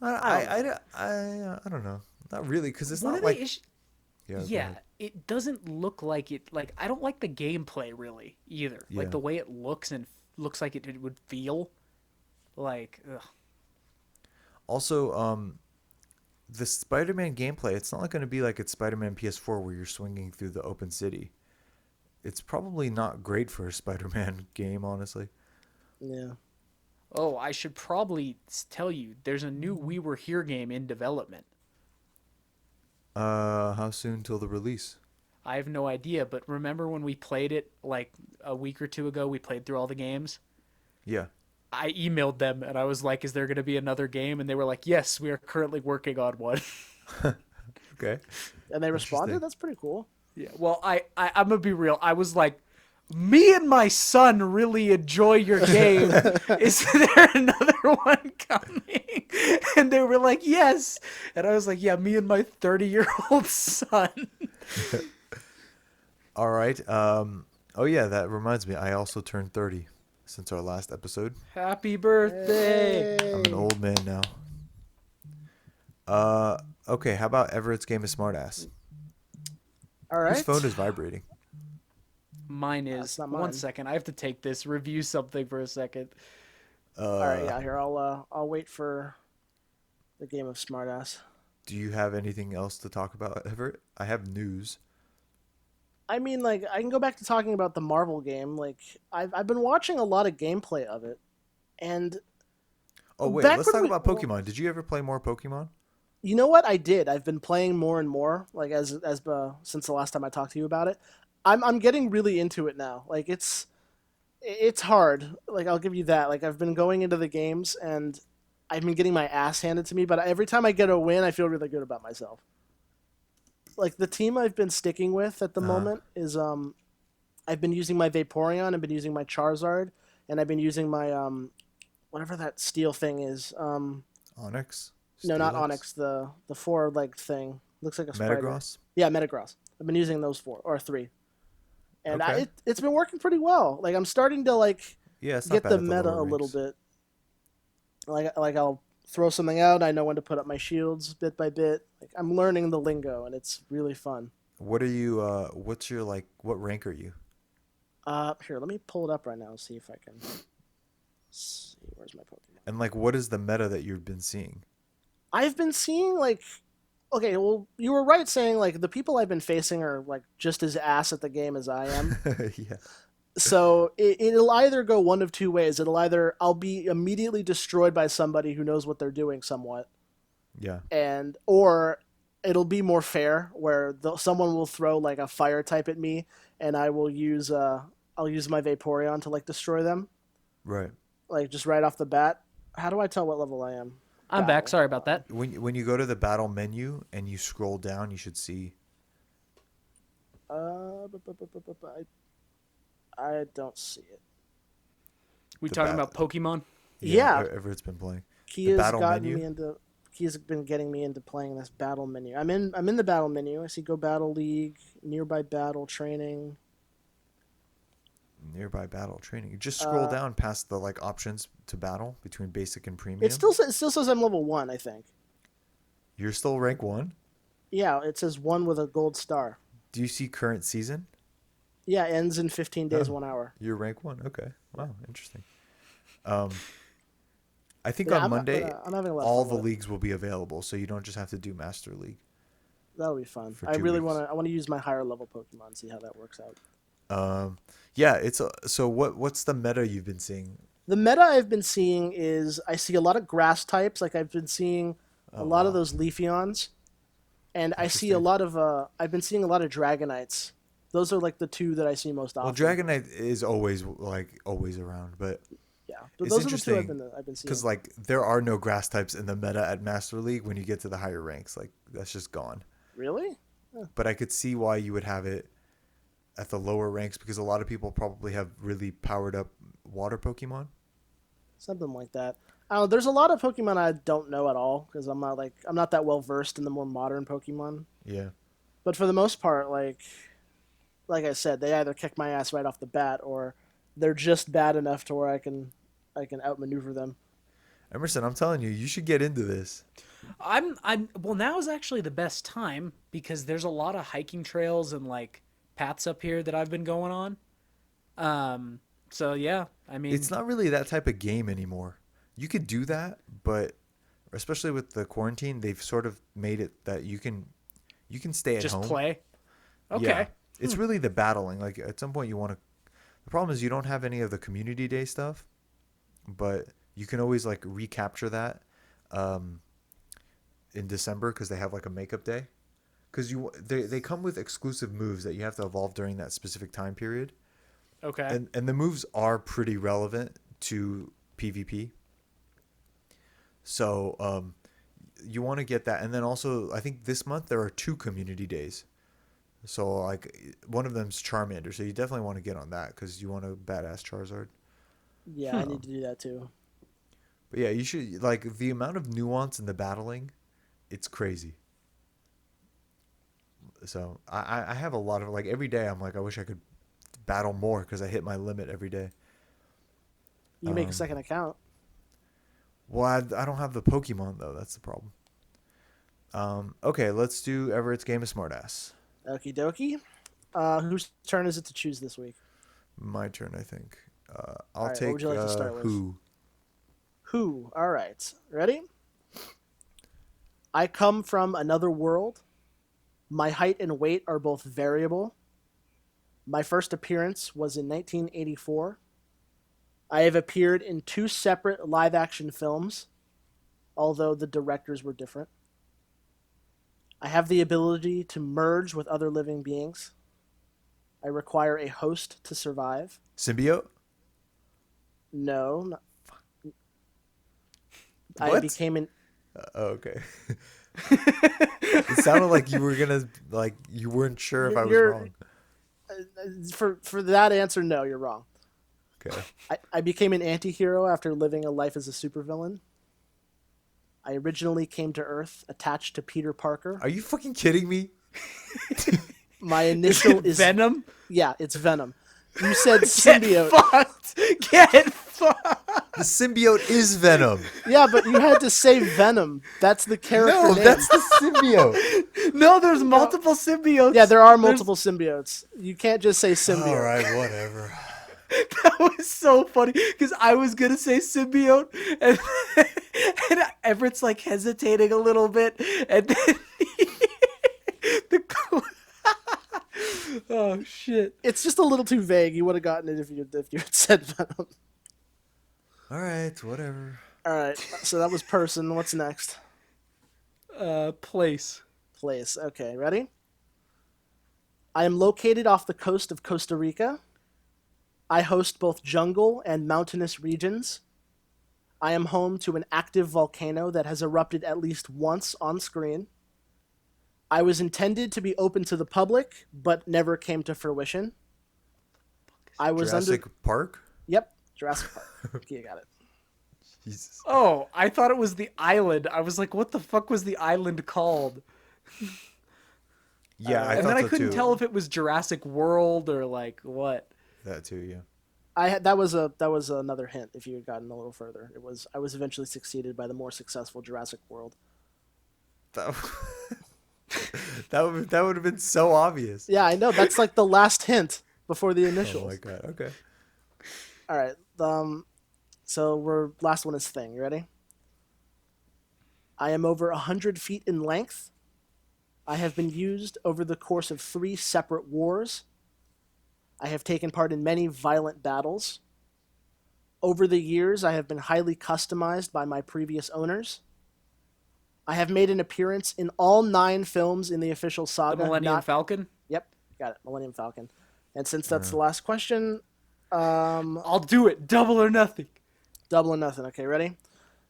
I don't know. Not really, because it's one not of like... the issues, Yeah, go yeah, ahead. it doesn't look like it. Like I don't like the gameplay really either. Yeah. Like the way it looks and looks like it would feel. Like, ugh. Also, the Spider-Man gameplay, it's not like going to be like it's Spider-Man PS4 where you're swinging through the open city. It's probably not great for a Spider-Man game, honestly. Yeah. Oh, I should probably tell you, there's a new We Were Here game in development. How soon till the release? I have no idea, but remember when we played it like a week or two ago? We played through all the games. Yeah. I emailed them and I was like, "Is there going to be another game?" And they were like, "Yes, we are currently working on one." Okay. And they responded. Interesting. That's pretty cool. Yeah. Well, I'm gonna be real. I was like, "Me and my son really enjoy your game. Is there another one coming?" And they were like, "Yes." And I was like, "Yeah, me and my 30-year-old son." All right. Oh yeah, that reminds me. I also turned 30 since our last episode. Happy birthday! I'm an old man now. Okay. How about Everett's game of Smartass? All right. Whose phone is vibrating? Mine That's is. not One mine. second, I have to take this. Review something for a second. All right. Yeah. Here, I'll wait for the game of Smartass. Do you have anything else to talk about, Everett? I have news. I mean, like, I can go back to talking about the Marvel game. Like, I've been watching a lot of gameplay of it, and Oh wait, back let's when talk we, about Pokemon. Did you ever play more Pokemon? you know what I did? I've been playing more and more, like since the last time I talked to you about it. I'm getting really into it now. Like, it's hard. Like, I'll give you that. Like, I've been going into the games and I've been getting my ass handed to me, but every time I get a win, I feel really good about myself. Like the team I've been sticking with at the Uh-huh. moment is I've been using my Vaporeon, I've been using my Charizard, and I've been using my whatever that steel thing is. Onyx? No, not Steelix? Onyx, the four-legged thing. Looks like a spider. Metagross? Yeah, Metagross. I've been using those 4 or 3. And Okay. it's been working pretty well. Like I'm starting to like Yeah, it's not get bad the at the meta lower a little ranks. bit. Like I'll throw something out, I know when to put up my shields bit by bit. Like I'm learning the lingo and it's really fun. What are you, what's your, like, what rank are you? Here, let me pull it up right now and see if I can see where's my Pokemon. And, like, what is the meta that you've been seeing? I've been seeing like okay, well you were right saying like the people I've been facing are like just as ass at the game as I am. Yeah. So it'll either go one of two ways. It'll either I'll be immediately destroyed by somebody who knows what they're doing somewhat, Yeah. and or it'll be more fair where someone will throw like a fire type at me, and I'll use my Vaporeon to like destroy them, Right. like just right off the bat. How do I tell what level I am? I'm back. Battle. Sorry about that. When you go to the battle menu and you scroll down, you should see. I don't see it. We The talking bat- about Pokemon? Yeah. Everett's been playing. Kia's battle gotten menu? me into. Kia's been getting me into playing this battle menu. I'm in the battle menu. I see Go Battle League, nearby battle training. Nearby battle training. You just scroll Uh, down past the like options to battle between basic and premium. It still says I'm level 1, I think. You're still rank 1? Yeah, it says 1 with a gold star. Do you see current season? Yeah, ends in 15 days, Oh. 1 hour. You're rank 1. Okay. Wow, interesting. I think Yeah, on Monday I'm having a lot of all fun the with it. leagues will be available, so you don't just have to do Master League. That'll be fun. for I 2 really weeks. I want to use my higher level Pokemon and see how that works out. Yeah, so what's the meta you've been seeing? The meta I've been seeing is I see a lot of grass types. Like I've been seeing a Oh lot of wow, those Leafeons, and I see a interesting. lot of I've been seeing a lot of Dragonites. Those are like the two that I see most Well, often. Dragonite is always always around, but Yeah, but it's those are the two interesting I've been because seeing. like there are no grass types in the meta at Master League when you get to the higher ranks. Like that's just gone. Really? Huh, But I could see why you would have it at the lower ranks because a lot of people probably have really powered up water Pokemon. something like that. I don't know, there's a lot of Pokemon I don't know at all because I'm not that well versed in the more modern Pokemon. Yeah. But for the most part, like I said, they either kick my ass right off the bat or they're just bad enough to where I can outmaneuver them. Emerson, I'm telling you, you should get into this. I'm well, now is actually the best time because there's a lot of hiking trails and like paths up here that I've been going on. So yeah, I mean, It's not really that type of game anymore. You could do that, but especially with the quarantine, they've sort of made it that you can stay at just home. play. Yeah. Okay. It's really the battling. Like at some point you want to the problem is you don't have any of the community day stuff, but you can always like recapture that um in December because they have like a makeup day. Because they come with exclusive moves that you have to evolve during that specific time period, Okay. and the moves are pretty relevant to PvP. So you want to get that, and then also I think this month there are 2 community days. So like one of them's Charmander, so you definitely want to get on that because you want a badass Charizard. Yeah, I need to do that too. But yeah, you should like the amount of nuance in the battling, it's crazy. So I have a lot of like every day I'm like I wish I could battle more because I hit my limit every day. You can make a Um, second account. well, I don't have the Pokemon though. That's the problem. Okay, let's do Everett's Game of Smartass. Okie dokie. Whose turn is it to choose this week? My turn, I think. All I'll right, what would you take like to start with? Who. Who? All right. Ready? I come from another world. My height and weight are both variable. My first appearance was in 1984. I have appeared in 2 separate live action films, although the directors were different. I have the ability to merge with other living beings. I require a host to survive. Symbiote? No, I What? became an Oh, okay. It sounded like you were gonna like you weren't sure if I was you're wrong. for that answer. No, you're wrong. Okay. I became an anti-hero after living a life as a supervillain. I originally came to Earth attached to Peter Parker. Are you fucking kidding me? My Is initial it is Venom? yeah, it's Venom. You said Get symbiote. fucked. Get fucked. The symbiote is Venom. Yeah, but you had to say Venom. That's the character No, name. that's the symbiote. No, there's multiple symbiotes. Yeah, there are There's- multiple symbiotes. You can't just say symbiote. All right, whatever. That was so funny because I was gonna say symbiote, and, and Everett's like hesitating a little bit, and then the oh shit! It's just a little too vague. You would have gotten it if you had said Venom. All right, whatever. All right, so that was person. What's next? Place. Place. Okay, ready? I am located off the coast of Costa Rica. I host both jungle and mountainous regions. I am home to an active volcano that has erupted at least once on screen. I was intended to be open to the public, but never came to fruition. I was Jurassic Park? Yep, Jurassic Park. You got it. Jesus. Oh, I thought it was the island. I was like, what the fuck was the island called? Yeah, I and thought then I so couldn't too. tell if it was Jurassic World or like what. That too, yeah. That was another hint. If you had gotten a little further, I was eventually succeeded by the more successful Jurassic World. That, that would have been so obvious. Yeah, I know. That's like the last hint before the Oh initials. my god. Okay. All right. So we're last one is thing. You ready? I am over 100 feet in length. I have been used over the course of 3 separate wars. I have taken part in many violent battles. Over the years, I have been highly customized by my previous owners. I have made an appearance in all 9 films in the official The saga. Millennium Not, Falcon. yep, got it, Millennium Falcon. And since that's Uh, the last question, I'll do it. Double or nothing. double or nothing. Okay, ready?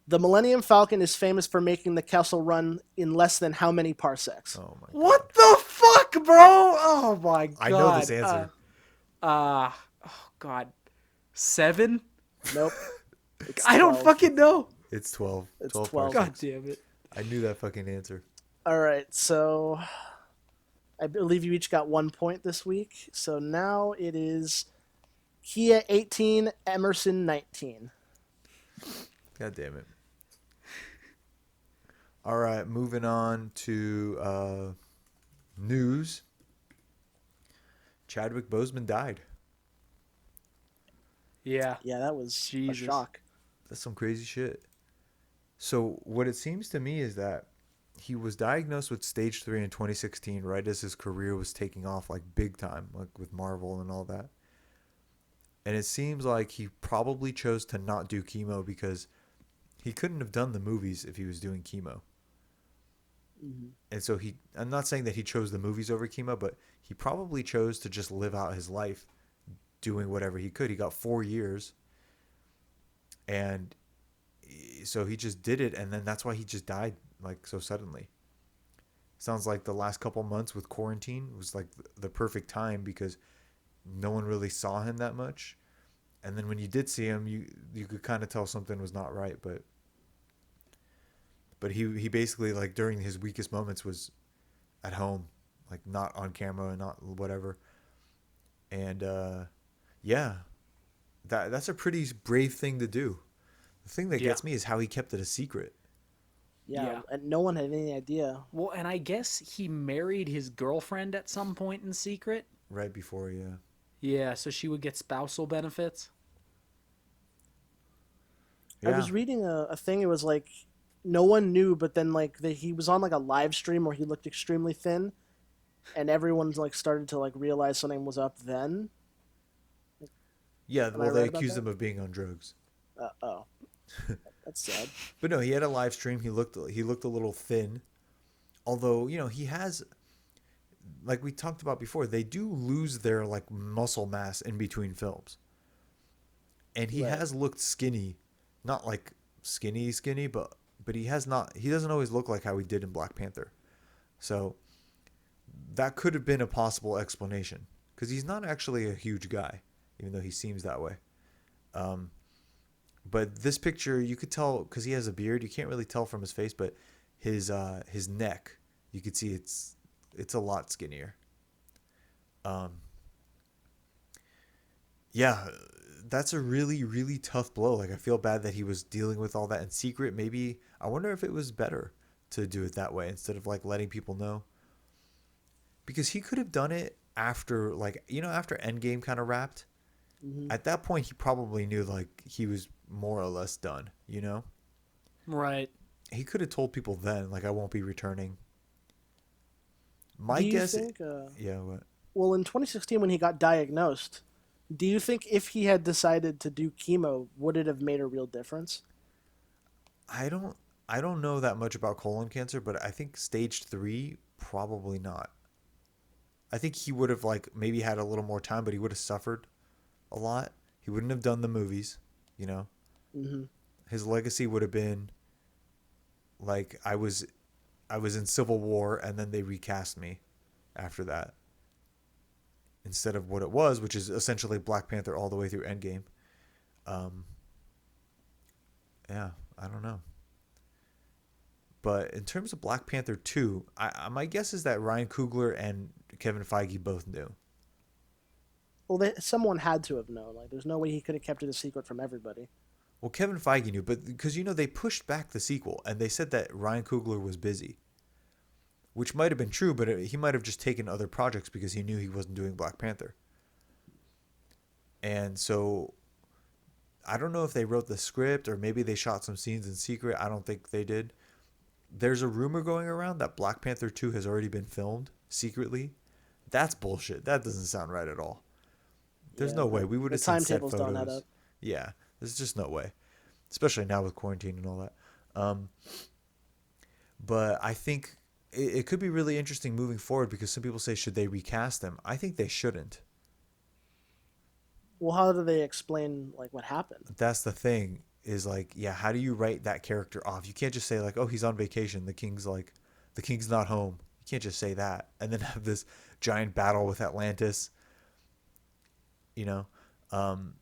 The Millennium Falcon is famous for making the Kessel Run in less than how many parsecs? oh my god. What the fuck, bro? Oh my god. I know this answer. Oh god. 7? Nope. It's I don't 12. fucking know. It's 12. It's 12 12. God parsecs. damn it. I knew that fucking answer. All right, so I believe you each got 1 point this week. So now it is Kia 18, Emerson 19. God damn it. All right, moving on to news. Chadwick Boseman died. Yeah. Yeah, that was Jesus. a shock. That's some crazy shit. So what it seems to me is that he was diagnosed with stage 3 in 2016, right as his career was taking off like big time, like with Marvel and all that. And it seems like he probably chose to not do chemo because he couldn't have done the movies if he was doing chemo. And so I'm not saying that he chose the movies over chemo, but he probably chose to just live out his life doing whatever he could. He got 4 years. And so he just did it, and then that's why he just died like so suddenly. Sounds like the last couple months with quarantine was like the perfect time because no one really saw him that much, and then when you did see him, you could kind of tell something was not right. But he basically, like, during his weakest moments was at home, like not on camera and not whatever. And yeah, that's a pretty brave thing to do. The thing that Yeah. gets me is how he kept it a secret. Yeah, and no one had any idea. Well, and I guess he married his girlfriend at some point in secret. Right before, yeah. Yeah, so she would get spousal benefits. I was reading a thing. It was like no one knew, but then like he was on like a live stream where he looked extremely thin, and everyone's like started to like realize something was up. Then, Yeah, Am I well, they right about accused that? him of being on drugs. oh, that's sad. But no, he had a live stream. He looked a little thin. Although, he has, like we talked about before, they do lose their like muscle mass in between films. And he Right. has looked skinny, not like skinny, but he doesn't always look like how he did in Black Panther. So that could have been a possible explanation because he's not actually a huge guy, even though he seems that way. But this picture, you could tell because he has a beard. You can't really tell from his face, but his neck, you could see it's a lot skinnier. Yeah, that's a really, really tough blow. Like, I feel bad that he was dealing with all that in secret. Maybe I wonder if it was better to do it that way instead of like letting people know. Because he could have done it after, like, after Endgame kind of wrapped. At that point, he probably knew like he was more or less done. Right. He could have told people then, like, I won't be returning. My Do you guess, think? yeah. What? Well, in 2016 when he got diagnosed, do you think if he had decided to do chemo, would it have made a real difference? I don't know that much about colon cancer, but I think stage 3 probably not. I think he would have like maybe had a little more time, but he would have suffered a lot. He wouldn't have done the movies, Mm-hmm. His legacy would have been like I was in Civil War and then they recast me after that. Instead of what it was, which is essentially Black Panther all the way through Endgame. Yeah, I don't know. But in terms of Black Panther 2, my guess is that Ryan Coogler and Kevin Feige both knew. Well, someone had to have known. Like, there's no way he could have kept it a secret from everybody. Well, Kevin Feige knew, but because, they pushed back the sequel, and they said that Ryan Coogler was busy. Which might have been true, but he might have just taken other projects because he knew he wasn't doing Black Panther. And so, I don't know if they wrote the script, or maybe they shot some scenes in secret. I don't think they did. there's a rumor going around that Black Panther 2 has already been filmed secretly. That's bullshit. That doesn't sound right at all. There's Yeah, no way we would the have seen set timetables don't add photos. up. Yeah, there's just no way, especially now with quarantine and all that. Um, but I think it could be really interesting moving forward because some people say should they recast him? I think they shouldn't. Well, how do they explain like what happened? That's the thing is like, yeah, how do you write that character off? You can't just say like, oh, he's on vacation. The king's not home. You can't just say that and then have this giant battle with Atlantis, you know. Um,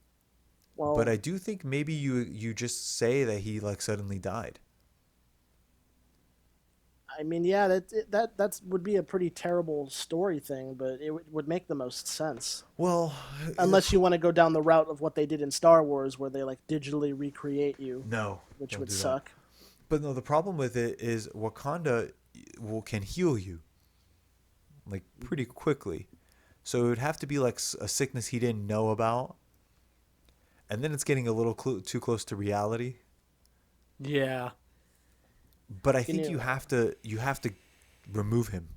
but Well, I do think maybe you just say that he like suddenly died. I mean, yeah, that would be a pretty terrible story thing, but it would make the most sense. Well, Unless you want to go down the route of what they did in Star Wars, where they like digitally recreate you, no, which don't would do that. suck. But no, the problem with it is Wakanda can heal you like pretty quickly. So it would have to be like a sickness he didn't know about, and then it's getting a little too close to reality. Yeah. But I Can think you? you have to remove him.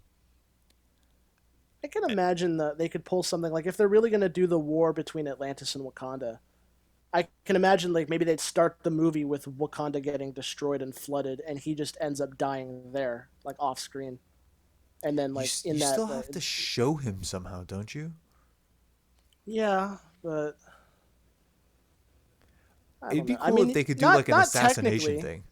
I can imagine that they could pull something like if they're really going to do the war between Atlantis and Wakanda. I can imagine like maybe they'd start the movie with Wakanda getting destroyed and flooded, and he just ends up dying there, like off screen, and then like You in that, still have to show him somehow, don't you? yeah, but I It'd don't be know. I cool if mean, they could do not like an not assassination technically. thing.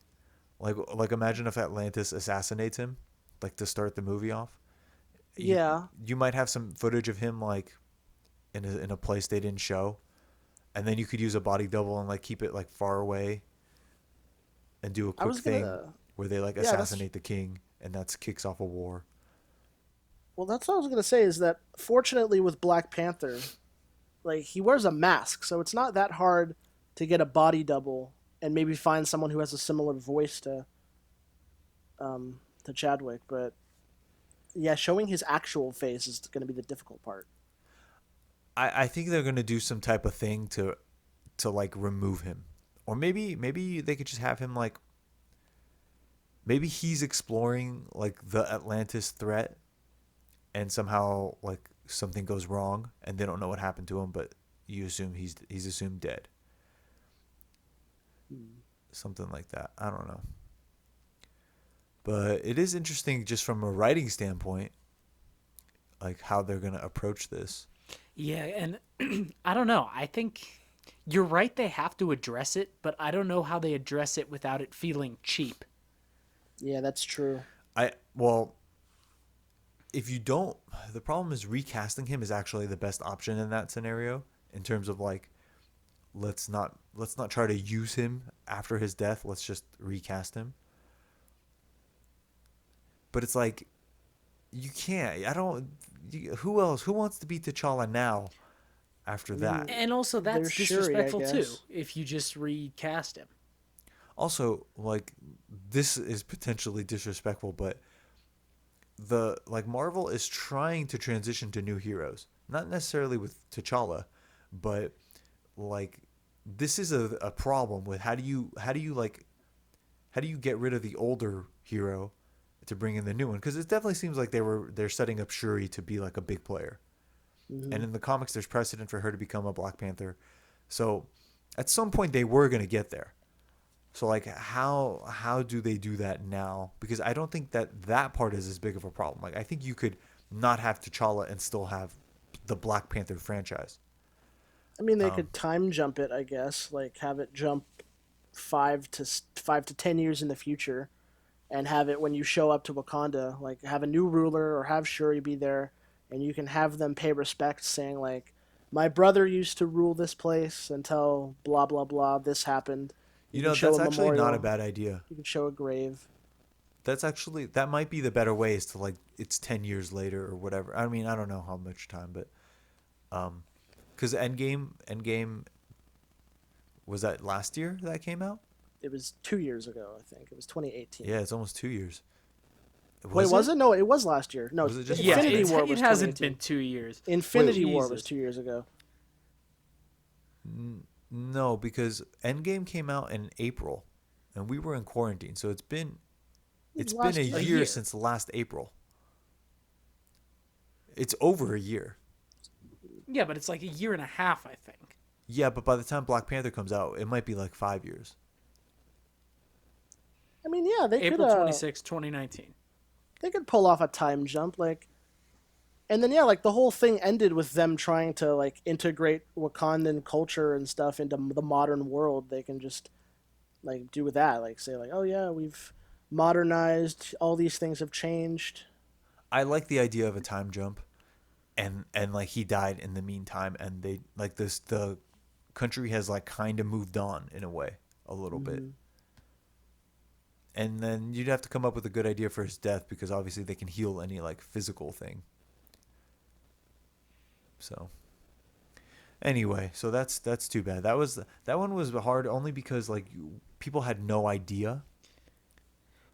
Like imagine if Atlantis assassinates him, like to start the movie off. You Yeah, you might have some footage of him like in a place they didn't show, and then you could use a body double and like keep it like far away and do a I quick was thing gonna. where they like Yeah, that's assassinate the king and that's kicks off a war. well, that's what I was gonna say. Is that fortunately with Black Panther, like he wears a mask, so it's not that hard to get a body double and maybe find someone who has a similar voice to Chadwick. But yeah, showing his actual face is going to be the difficult part. I think they're gonna do some type of thing to like remove him, or maybe they could just have him like maybe he's exploring like the Atlantis threat and somehow like something goes wrong and they don't know what happened to him, but you assume he's assumed dead. Hmm. Something like that. I don't know. But it is interesting just from a writing standpoint, like how they're gonna approach this. Yeah, and I don't know. I think you're right, they have to address it, but I don't know how they address it without it feeling cheap. Yeah, that's true. I well, if you don't, the problem is recasting him is actually the best option in that scenario in terms of like let's not try to use him after his death. Let's just recast him. But it's like you can't. I don't. Who else? Who wants to be T'Challa now after I that? mean, And also that's there's Shuri, I disrespectful too guess. if you just recast him. Also, like this is potentially disrespectful, but the like Marvel is trying to transition to new heroes, not necessarily with T'Challa, but like this is a problem with how do you get rid of the older hero to bring in the new one? Because it definitely seems like they're setting up Shuri to be like a big player, and Hmm. in the comics there's precedent for her to become a Black Panther, so at some point they were gonna get there. So like how do they do that now? Because I don't think that part is as big of a problem. Like I think you could not have T'Challa and still have the Black Panther franchise. I mean, they Um, could time jump it, I guess, like have it jump 5 to 10 years in the future, and have it when you show up to Wakanda, like have a new ruler or have Shuri be there, and you can have them pay respect, saying like, "My brother used to rule this place until blah blah blah. This happened." You you can know, show that's a actually not a memorial. bad idea. You can show a grave. That's actually that might be the better way is to like it's 10 years later or whatever. I mean, I don't know how much time, but um cuz Endgame was that last year that came out? It was 2 years ago, I think. It was Yeah, 2018. it's almost 2 years. Wait, Was was it? it? No, it was last year. No, Was it just Yeah, last Infinity year? War it was hasn't been 2018. 2 years. Wait, Infinity War was Jesus. 2 years ago. no, because Endgame came out in April and we were in quarantine. So it's been It's been a Last A year. year year. since last April. It's over a year. Yeah, but it's like a year and a half, I think. Yeah, but by the time Black Panther comes out, it might be like 5 years. I mean, yeah, April 26, 2019. they could pull off a time jump, like, and then yeah, like the whole thing ended with them trying to like integrate Wakandan culture and stuff into the modern world. They can just like do with that, like say like, oh yeah, we've modernized, all these things have changed. I like the idea of a time jump, and like he died in the meantime, and they like this the country has like kind of moved on in a way a little bit. Mm-hmm. And then you'd have to come up with a good idea for his death because obviously they can heal any like physical thing. So anyway, so that's too bad. That one was hard only because like people had no idea.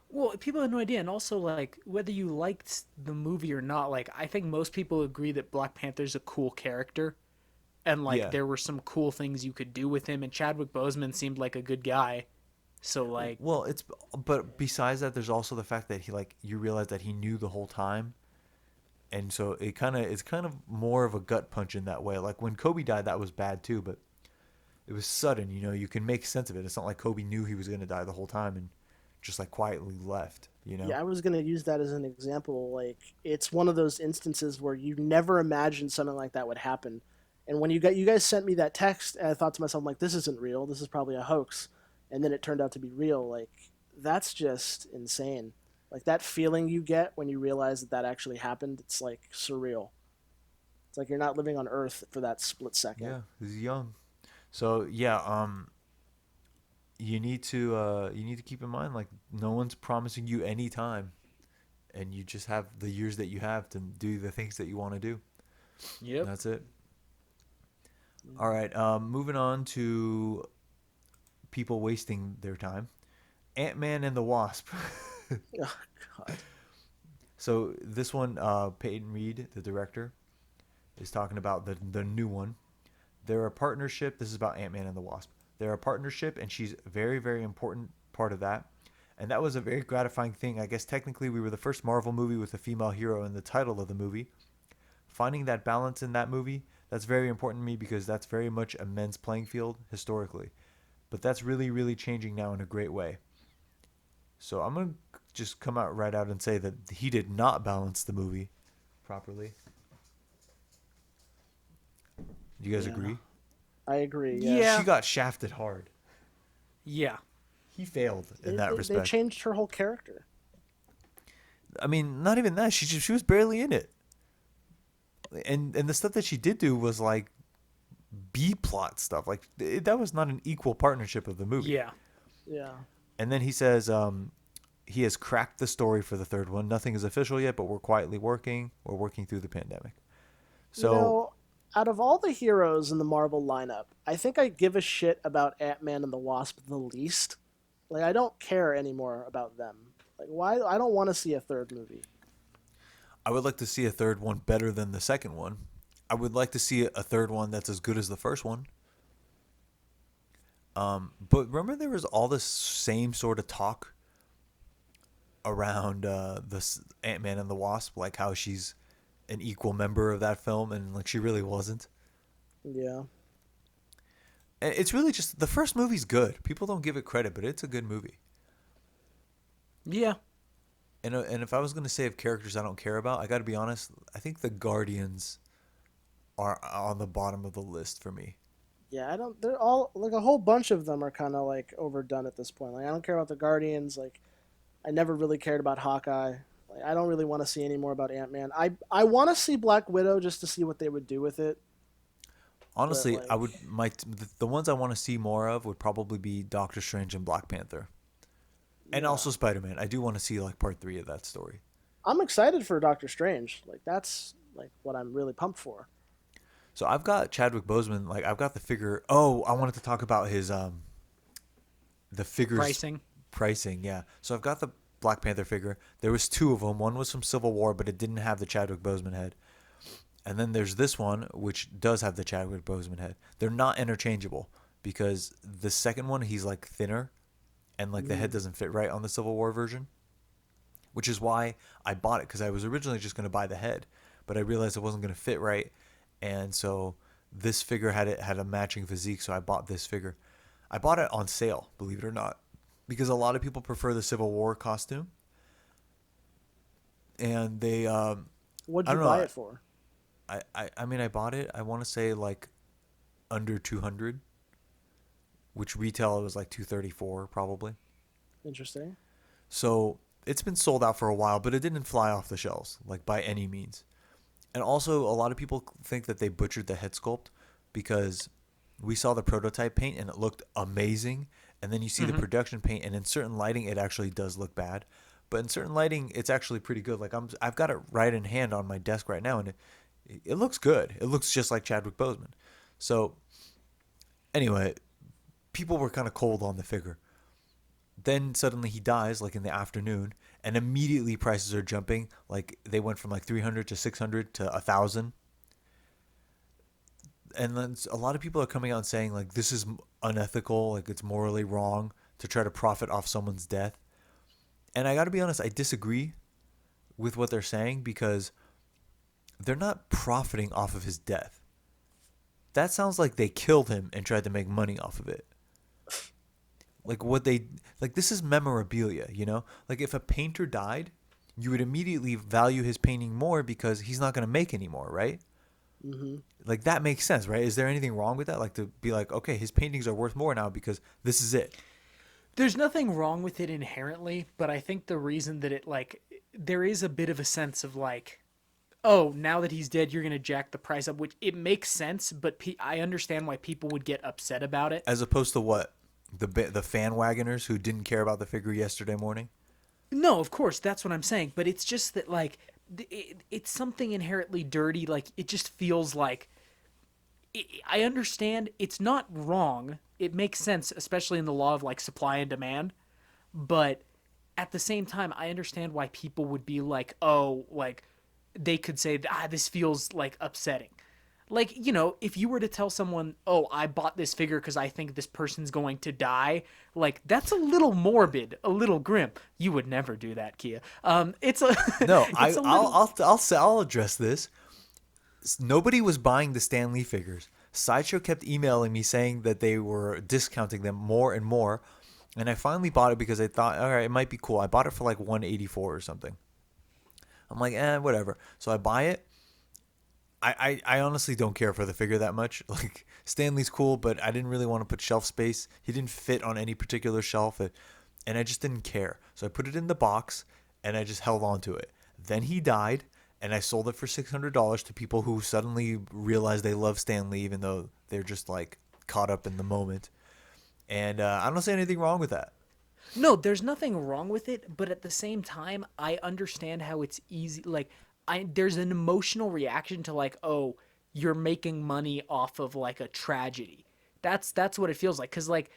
Well, people had no idea, and also like whether you liked the movie or not, like I think most people agree that Black Panther's a cool character, and like Yeah. there were some cool things you could do with him, and Chadwick Boseman seemed like a good guy. So like, Well, it's but besides that, there's also the fact that he like you realize that he knew the whole time, and so it's kind of more of a gut punch in that way. Like when Kobe died, that was bad too, but it was sudden. You know, you can make sense of it. It's not like Kobe knew he was gonna die the whole time and just like quietly left. You know. Yeah, I was gonna use that as an example. Like, it's one of those instances where you never imagined something like that would happen. And when you guys sent me that text, and I thought to myself, like, this isn't real. This is probably a hoax. And then it turned out to be real. Like, that's just insane. Like that feeling you get when you realize that that actually happened. It's like surreal. It's like you're not living on Earth for that split second. Yeah, he's young. So yeah, you need to keep in mind like no one's promising you any time, and you just have the years that you have to do the things that you want to do. yep. That's it. All right, moving on to people wasting their time. Ant-Man and the Wasp. Oh, God. So this one, Peyton Reed, the director, is talking about the new one. They're a partnership. This is about Ant-Man and the Wasp. They're a partnership, and she's a very, very important part of that. And that was a very gratifying thing. I guess technically we were the first Marvel movie with a female hero in the title of the movie. Finding that balance in that movie, that's very important to me because that's very much a men's playing field historically. But that's really, really changing now in a great way. So I'm going to just come out right out and say that he did not balance the movie properly. Do you guys Yeah. agree? I agree. Yeah. Yeah. She got shafted hard. Yeah. He failed in They, that they respect. changed her whole character. I mean, not even that. She was barely in it. And the stuff that she did do was like B plot stuff. Like that was not an equal partnership of the movie. Yeah. Yeah. And then he says he has cracked the story for the third one. Nothing is official yet, but we're quietly working. We're working through the pandemic. So You know, out of all the heroes in the Marvel lineup, I think I give a shit about Ant-Man and the Wasp the least. Like, I don't care anymore about them. Like, why? I don't want to see a third movie. I would like to see a third one better than the second one. I would like to see a third one that's as good as the first one. But remember there was all this same sort of talk around this Ant-Man and the Wasp, like how she's an equal member of that film, and like she really wasn't. Yeah. And it's really just the first movie's good. People don't give it credit, but it's a good movie. Yeah. And if I was gonna say of characters I don't care about, I got to be honest. I think the Guardians are on the bottom of the list for me. Yeah, I don't. They're all like a whole bunch of them are kind of like overdone at this point. Like, I don't care about the Guardians. Like, I never really cared about Hawkeye. Like, I don't really want to see any more about Ant-Man. I want to see Black Widow just to see what they would do with it. Honestly, But, I like, would the ones I want to see more of would probably be Doctor Strange and Black Panther, and Yeah. also Spider-Man. I do want to see like part 3 of that story. I'm excited for Doctor Strange. Like, that's like what I'm really pumped for. So I've got Chadwick Boseman. Like I've got the figure. Oh, I wanted to talk about his the figures Pricing. Yeah. So I've got the Black Panther figure. There was 2 of them. One was from Civil War, but it didn't have the Chadwick Boseman head. And then there's this one, which does have the Chadwick Boseman head. They're not interchangeable because the second one, he's like thinner and like the head doesn't fit right on the Civil War version. which is why I bought it, because I was originally just going to buy the head, but I realized it wasn't going to fit right, and so this figure had a matching physique, so I bought this figure. I bought it on sale, believe it or not, because a lot of people prefer the Civil War costume, and they What'd I you don't know. buy it for? I mean, I bought it. I want to say like under 200, which retail was like 234 probably. Interesting. So it's been sold out for a while, but it didn't fly off the shelves like by any means. And also, a lot of people think that they butchered the head sculpt because we saw the prototype paint and it looked amazing, and then you see the production paint, and in certain lighting it actually does look bad, but in certain lighting it's actually pretty good. Like I've got it right in hand on my desk right now, and it looks good. It looks just like Chadwick Boseman. So anyway, people were kind of cold on the figure. Then suddenly he dies, like in the afternoon, and immediately prices are jumping. Like they went from like 300 to 600 to 1,000. And then a lot of people are coming out and saying like this is unethical, like it's morally wrong to try to profit off someone's death. And I got to be honest, I disagree with what they're saying, because they're not profiting off of his death. That sounds like they killed him and tried to make money off of it. Like this is memorabilia, you know? Like if a painter died, you would immediately value his painting more because he's not going to make any more, right? Mm-hmm. Like that makes sense, right? Is there anything wrong with that? Like to be like, okay, his paintings are worth more now because this is it. There's nothing wrong with it inherently, but I think the reason that it like there is a bit of a sense of like, oh, now that he's dead, you're gonna jack the price up, which it makes sense, but I understand why people would get upset about it. As opposed to what? The fan wagoners who didn't care about the figure yesterday morning? No, of course, that's what I'm saying, but it's just that like it's something inherently dirty. Like it just feels like I understand it's not wrong. It makes sense, especially in the law of like supply and demand. But at the same time, I understand why people would be like, oh, like they could say, this feels like upsetting. Like, you know, if you were to tell someone, oh, I bought this figure because I think this person's going to die, like, that's a little morbid, a little grim. You would never do that, Kia. It's a No, it's a little... I'll address this. Nobody was buying the Stan Lee figures. Sideshow kept emailing me saying that they were discounting them more and more, and I finally bought it because I thought, all right, it might be cool. I bought it for like 184 or something. I'm like, whatever. So I buy it. I honestly don't care for the figure that much. Like Stanley's cool, but I didn't really want to put shelf space. He didn't fit on any particular shelf, and I just didn't care. So I put it in the box, and I just held on to it. Then he died, and I sold it for $600 to people who suddenly realized they love Stan Lee, even though they're just like caught up in the moment. And I don't see anything wrong with that. No, there's nothing wrong with it, but at the same time, I understand how it's easy. Like, there's an emotional reaction to like, oh, you're making money off of like a tragedy. That's what it feels like, because like,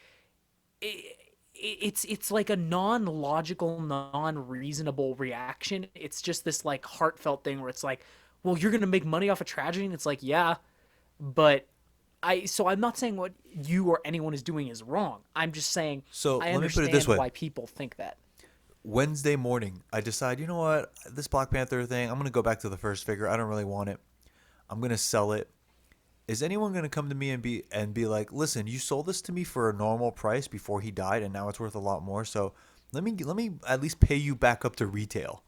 it's like a non-logical, non-reasonable reaction. It's just this like heartfelt thing where it's like, well, you're gonna make money off a tragedy, and it's like, yeah, but so I'm not saying what you or anyone is doing is wrong. I'm just saying So I let me put it understand this way. why people think that. Wednesday morning, I decide, you know what, this Black Panther thing, I'm going to go back to the first figure. I don't really want it. I'm going to sell it. Is anyone going to come to me and be like, listen, you sold this to me for a normal price before he died, and now it's worth a lot more. So let me at least pay you back up to retail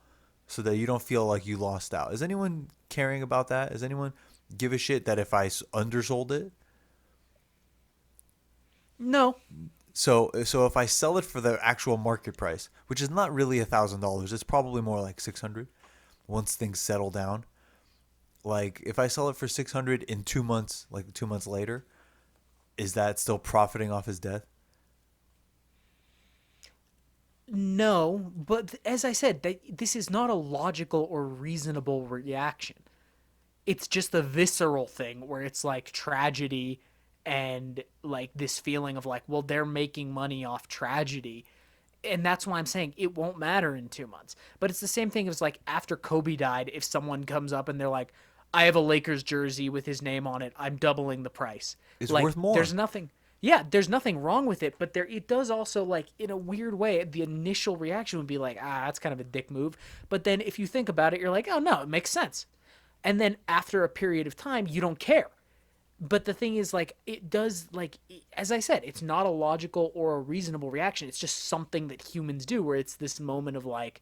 so that you don't feel like you lost out. Is anyone caring about that? Does anyone give a shit that if I undersold it? No. So if I sell it for the actual market price, which is not really $1,000, it's probably more like 600 once things settle down. Like if I sell it for 600 in 2 months, like 2 months later, is that still profiting off his death? No, but as I said, this is not a logical or reasonable reaction. It's just a visceral thing where it's like tragedy and like this feeling of like, well, they're making money off tragedy. And that's why I'm saying it won't matter in 2 months. But it's the same thing as like after Kobe died, if someone comes up and they're like, I have a Lakers jersey with his name on it, I'm doubling the price. It's Like, worth more. there's nothing. Yeah, there's nothing wrong with it, but it does also, like, in a weird way, the initial reaction would be like, that's kind of a dick move. But then if you think about it, you're like, oh no, it makes sense. And then after a period of time, you don't care. But the thing is, like, it does, like, as I said, it's not a logical or a reasonable reaction. It's just something that humans do, where it's this moment of like,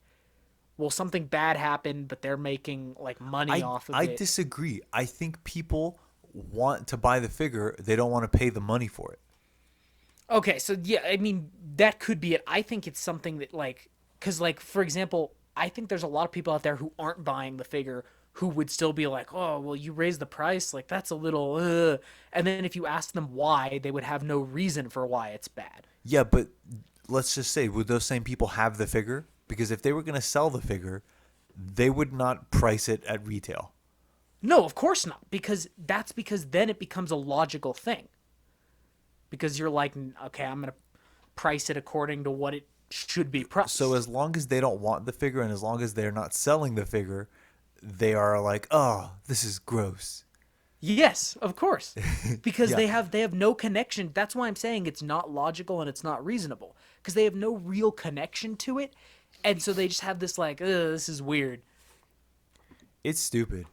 well, something bad happened, but they're making like money off of I it. disagree. I think people want to buy the figure, they don't want to pay the money for it. Okay, so yeah, I mean, that could be it. I think it's something that, like, because, like, for example, I think there's a lot of people out there who aren't buying the figure who would still be like, oh, well, you raised the price, like, that's a little, and then if you ask them why, they would have no reason for why it's bad. Yeah, but let's just say, would those same people have the figure? Because if they were going to sell the figure, they would not price it at retail. No, of course not, because then it becomes a logical thing. Because you're like, okay, I'm gonna price it according to what it should be So priced. as long as they don't want the figure and as long as they're not selling the figure, they are like, oh, this is gross. Yes, of course. Because Yeah. they have no connection. That's why I'm saying it's not logical and it's not reasonable. Because they have no real connection to it. And so they just have this like, this is weird. It's stupid.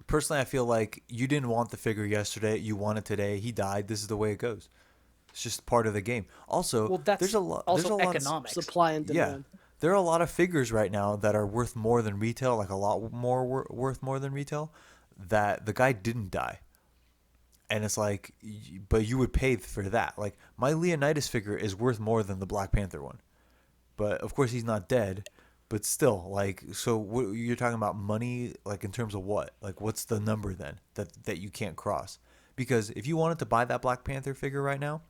Personally, I feel like you didn't want the figure yesterday. You want it today. He died. This is the way it goes. It's just part of the game. Also, Well, that's there's a lot. also There's a lot economics. Supply and Yeah, demand. there are a lot of figures right now that are worth more than retail, like a lot more worth more than retail. That the guy didn't die, and it's like, but you would pay for that. Like my Leonidas figure is worth more than the Black Panther one, but of course he's not dead. But still, like, so what, you're talking about money, like in terms of what? Like, what's the number then that you can't cross? Because if you wanted to buy that Black Panther figure right now,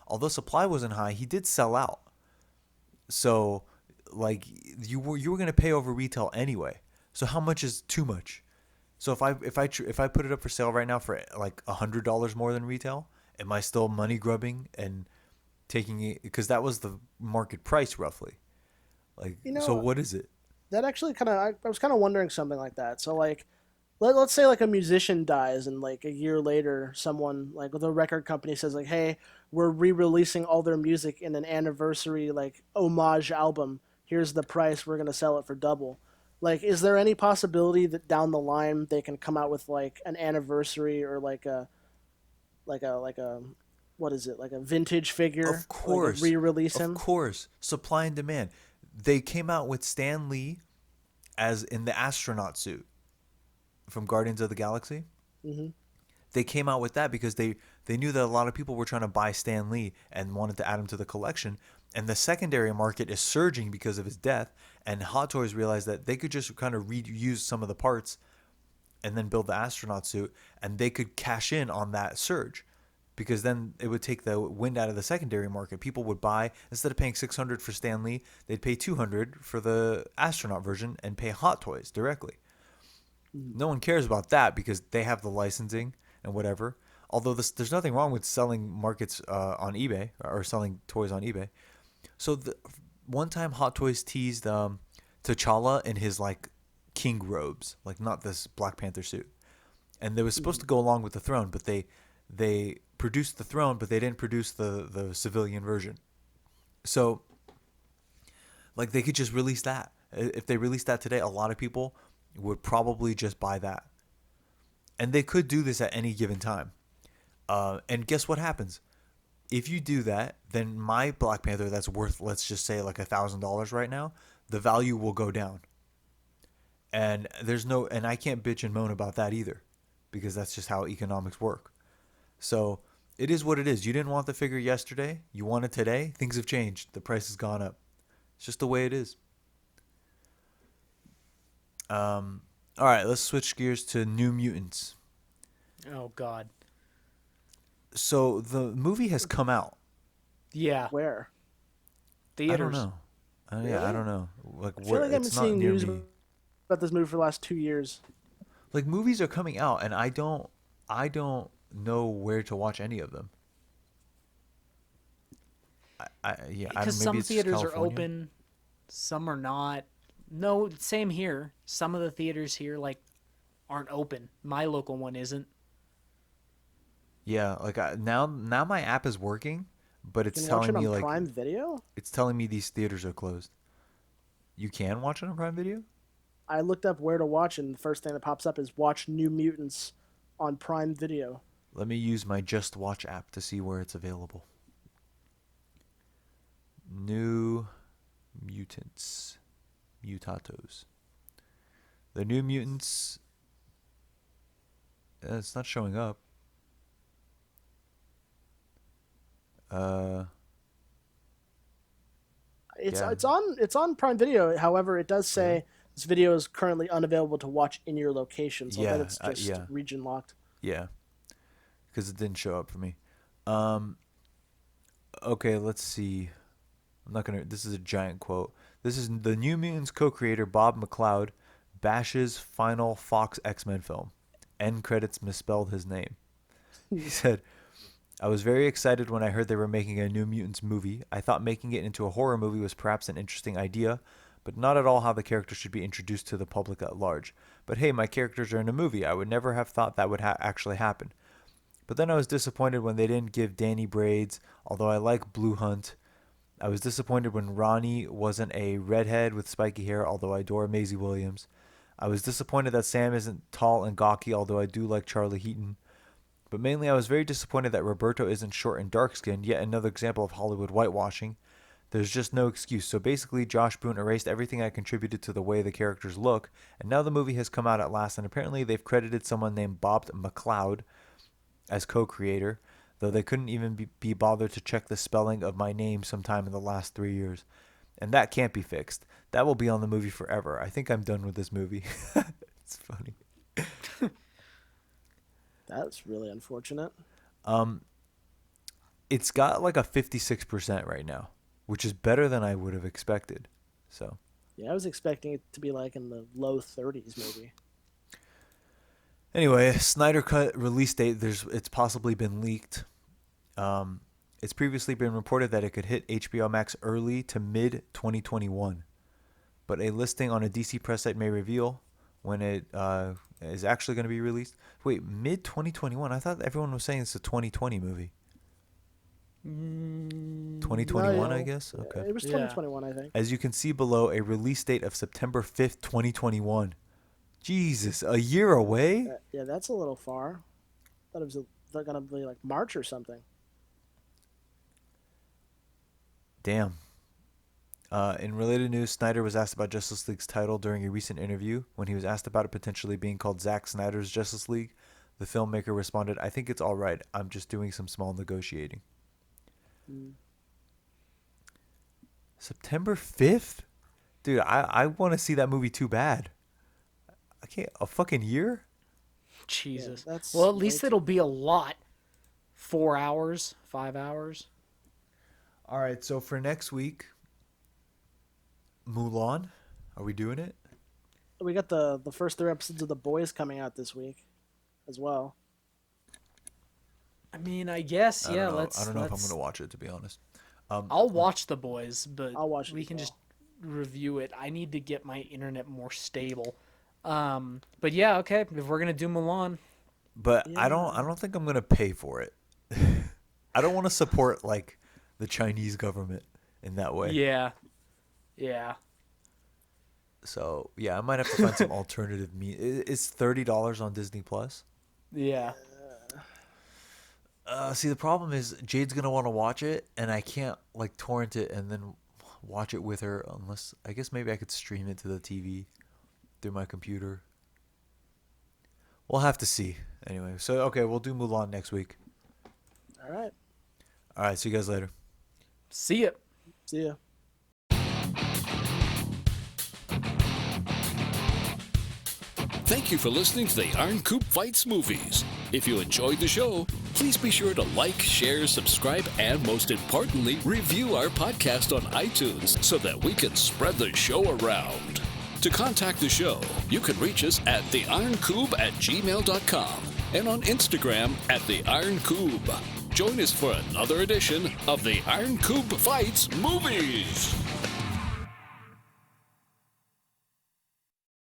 although supply wasn't high, he did sell out. So, like, you were gonna pay over retail anyway. So how much is too much? So if I put it up for sale right now for like $100 more than retail, am I still money grubbing and taking it? Because that was the market price roughly. Like, You so know, what is it? that actually kind of I was kind of wondering something like that. So like let's say like a musician dies and like a year later someone like the record company says like, "Hey, we're re-releasing all their music in an anniversary like homage album. Here's the price. We're going to sell it for double." Like is there any possibility that down the line they can come out with like an anniversary or like a what is it? Like a vintage figure, Of like a course, re-release of him? course, supply and demand. They came out with Stan Lee as in the astronaut suit from Guardians of the Galaxy. Mhm. They came out with that because they knew that a lot of people were trying to buy Stan Lee and wanted to add him to the collection. And the secondary market is surging because of his death. And Hot Toys realized that they could just kind of reuse some of the parts and then build the astronaut suit, and they could cash in on that surge because then it would take the wind out of the secondary market. People would buy instead of paying 600 for Stan Lee, they'd pay 200 for the astronaut version and pay Hot Toys directly. No one cares about that because they have the licensing and whatever. Although there's nothing wrong with selling markets on eBay or selling toys on eBay. So one time Hot Toys teased T'Challa in his like king robes, like not this Black Panther suit, and they was supposed to go along with the throne, but they produced the throne, but they didn't produce the civilian version. So like they could just release that. If they released that today, a lot of people would probably just buy that, and they could do this at any given time. And guess what happens? If you do that, then my Black Panther that's worth, let's just say like $1,000 right now, the value will go down. And I can't bitch and moan about that either, because that's just how economics work. So it is what it is. You didn't want the figure yesterday, you want it today. Things have changed. The price has gone up. It's just the way it is. All right, let's switch gears to New Mutants. Oh God. So the movie has come out. Yeah. Where? I don't Theaters. know. Yeah, I Really? don't know. Like I feel where like I've been it's not seeing near news me. about this movie for the last 2 years. Like movies are coming out, and I don't know where to watch any of them. Yeah, I Because don't. Maybe some it's just theaters are California. open, some are not. No, same here. Some of the theaters here like aren't open. My local one isn't. Yeah, like now my app is working, but it's Can you watch telling it me on like Prime Video? it's telling me these theaters are closed. You can watch it on Prime Video? I looked up where to watch, and the first thing that pops up is watch New Mutants on Prime Video. Let me use my Just Watch app to see where it's available. New Mutants. Mutatos. The New Mutants. It's not showing up. Yeah. It's on Prime Video. However, it does say Really? this video is currently unavailable to watch in your location. So I bet Yeah, it's just yeah. region locked. Yeah. Because it didn't show up for me. Okay, let's see. I'm not gonna. This is a giant quote. This is the New Mutants co-creator Bob McLeod bashes final Fox X-Men film. End credits misspelled his name. He said, "I was very excited when I heard they were making a New Mutants movie. I thought making it into a horror movie was perhaps an interesting idea, but not at all how the characters should be introduced to the public at large. But hey, my characters are in a movie. I would never have thought that would actually happen. But then I was disappointed when they didn't give Danny braids, although I like Blue Hunt. I was disappointed when Ronnie wasn't a redhead with spiky hair, although I adore Maisie Williams. I was disappointed that Sam isn't tall and gawky, although I do like Charlie Heaton. But mainly I was very disappointed that Roberto isn't short and dark-skinned, yet another example of Hollywood whitewashing. There's just no excuse. So basically, Josh Boone erased everything I contributed to the way the characters look, and now the movie has come out at last, and apparently they've credited someone named Bob McLeod as co-creator, though they couldn't even be bothered to check the spelling of my name sometime in the last 3 years. And that can't be fixed. That will be on the movie forever. I think I'm done with this movie." It's funny. That's really unfortunate. It's got like a 56% right now, which is better than I would have expected. So, Yeah, I was expecting it to be like in the low 30s, maybe. anyway, Snyder Cut release date. It's possibly been leaked. It's previously been reported that it could hit HBO Max early to mid 2021, but a listing on a DC press site may reveal when it is actually going to be released. Wait, mid 2021? I thought everyone was saying it's a 2020 movie. 2021, No, I guess. Okay. It was 2021, I think. As you can see below, a release date of September 5th, 2021. Jesus, a year away? Yeah, that's a little far. Thought it was going to be like March or something. Damn. In related news, Snyder was asked about Justice League's title during a recent interview. When he was asked about it potentially being called Zack Snyder's Justice League, the filmmaker responded, "I think it's all right. I'm just doing some small negotiating." September 5th? Dude, I want to see that movie too bad. I can't. A fucking year? Jesus. Yeah, that's well, at least way it'll be a lot. 4 hours, 5 hours. All right, so for next week, Mulan. Are we doing it? We got the first 3 episodes of The Boys coming out this week as well. I mean, I guess, I yeah. don't know. Let's. I don't know if I'm let's- going to watch it, to be honest. I'll watch The Boys, but I'll watch it we as can well. just review it. I need to get my internet more stable. But yeah, okay. If we're gonna do Milan, But I don't think I'm going to pay for it. I don't want to support like the Chinese government in that way. yeah. So, yeah, I might have to find some alternative means. It's $30 on Disney Plus. Yeah. See, the problem is Jade's going to want to watch it, and I can't, like, torrent it and then watch it with her unless, I guess maybe I could stream it to the TV through my computer. We'll have to see. Anyway, so, okay, we'll do Mulan next week. All right. All right, see you guys later. See ya. See ya. Thank you for listening to the Iron Coop Fights Movies. If you enjoyed the show, please be sure to like, share, subscribe, and most importantly, review our podcast on iTunes so that we can spread the show around. To contact the show, you can reach us at theironcoob@gmail.com and on Instagram at theironcoob. Join us for another edition of the Iron Coop Fights Movies.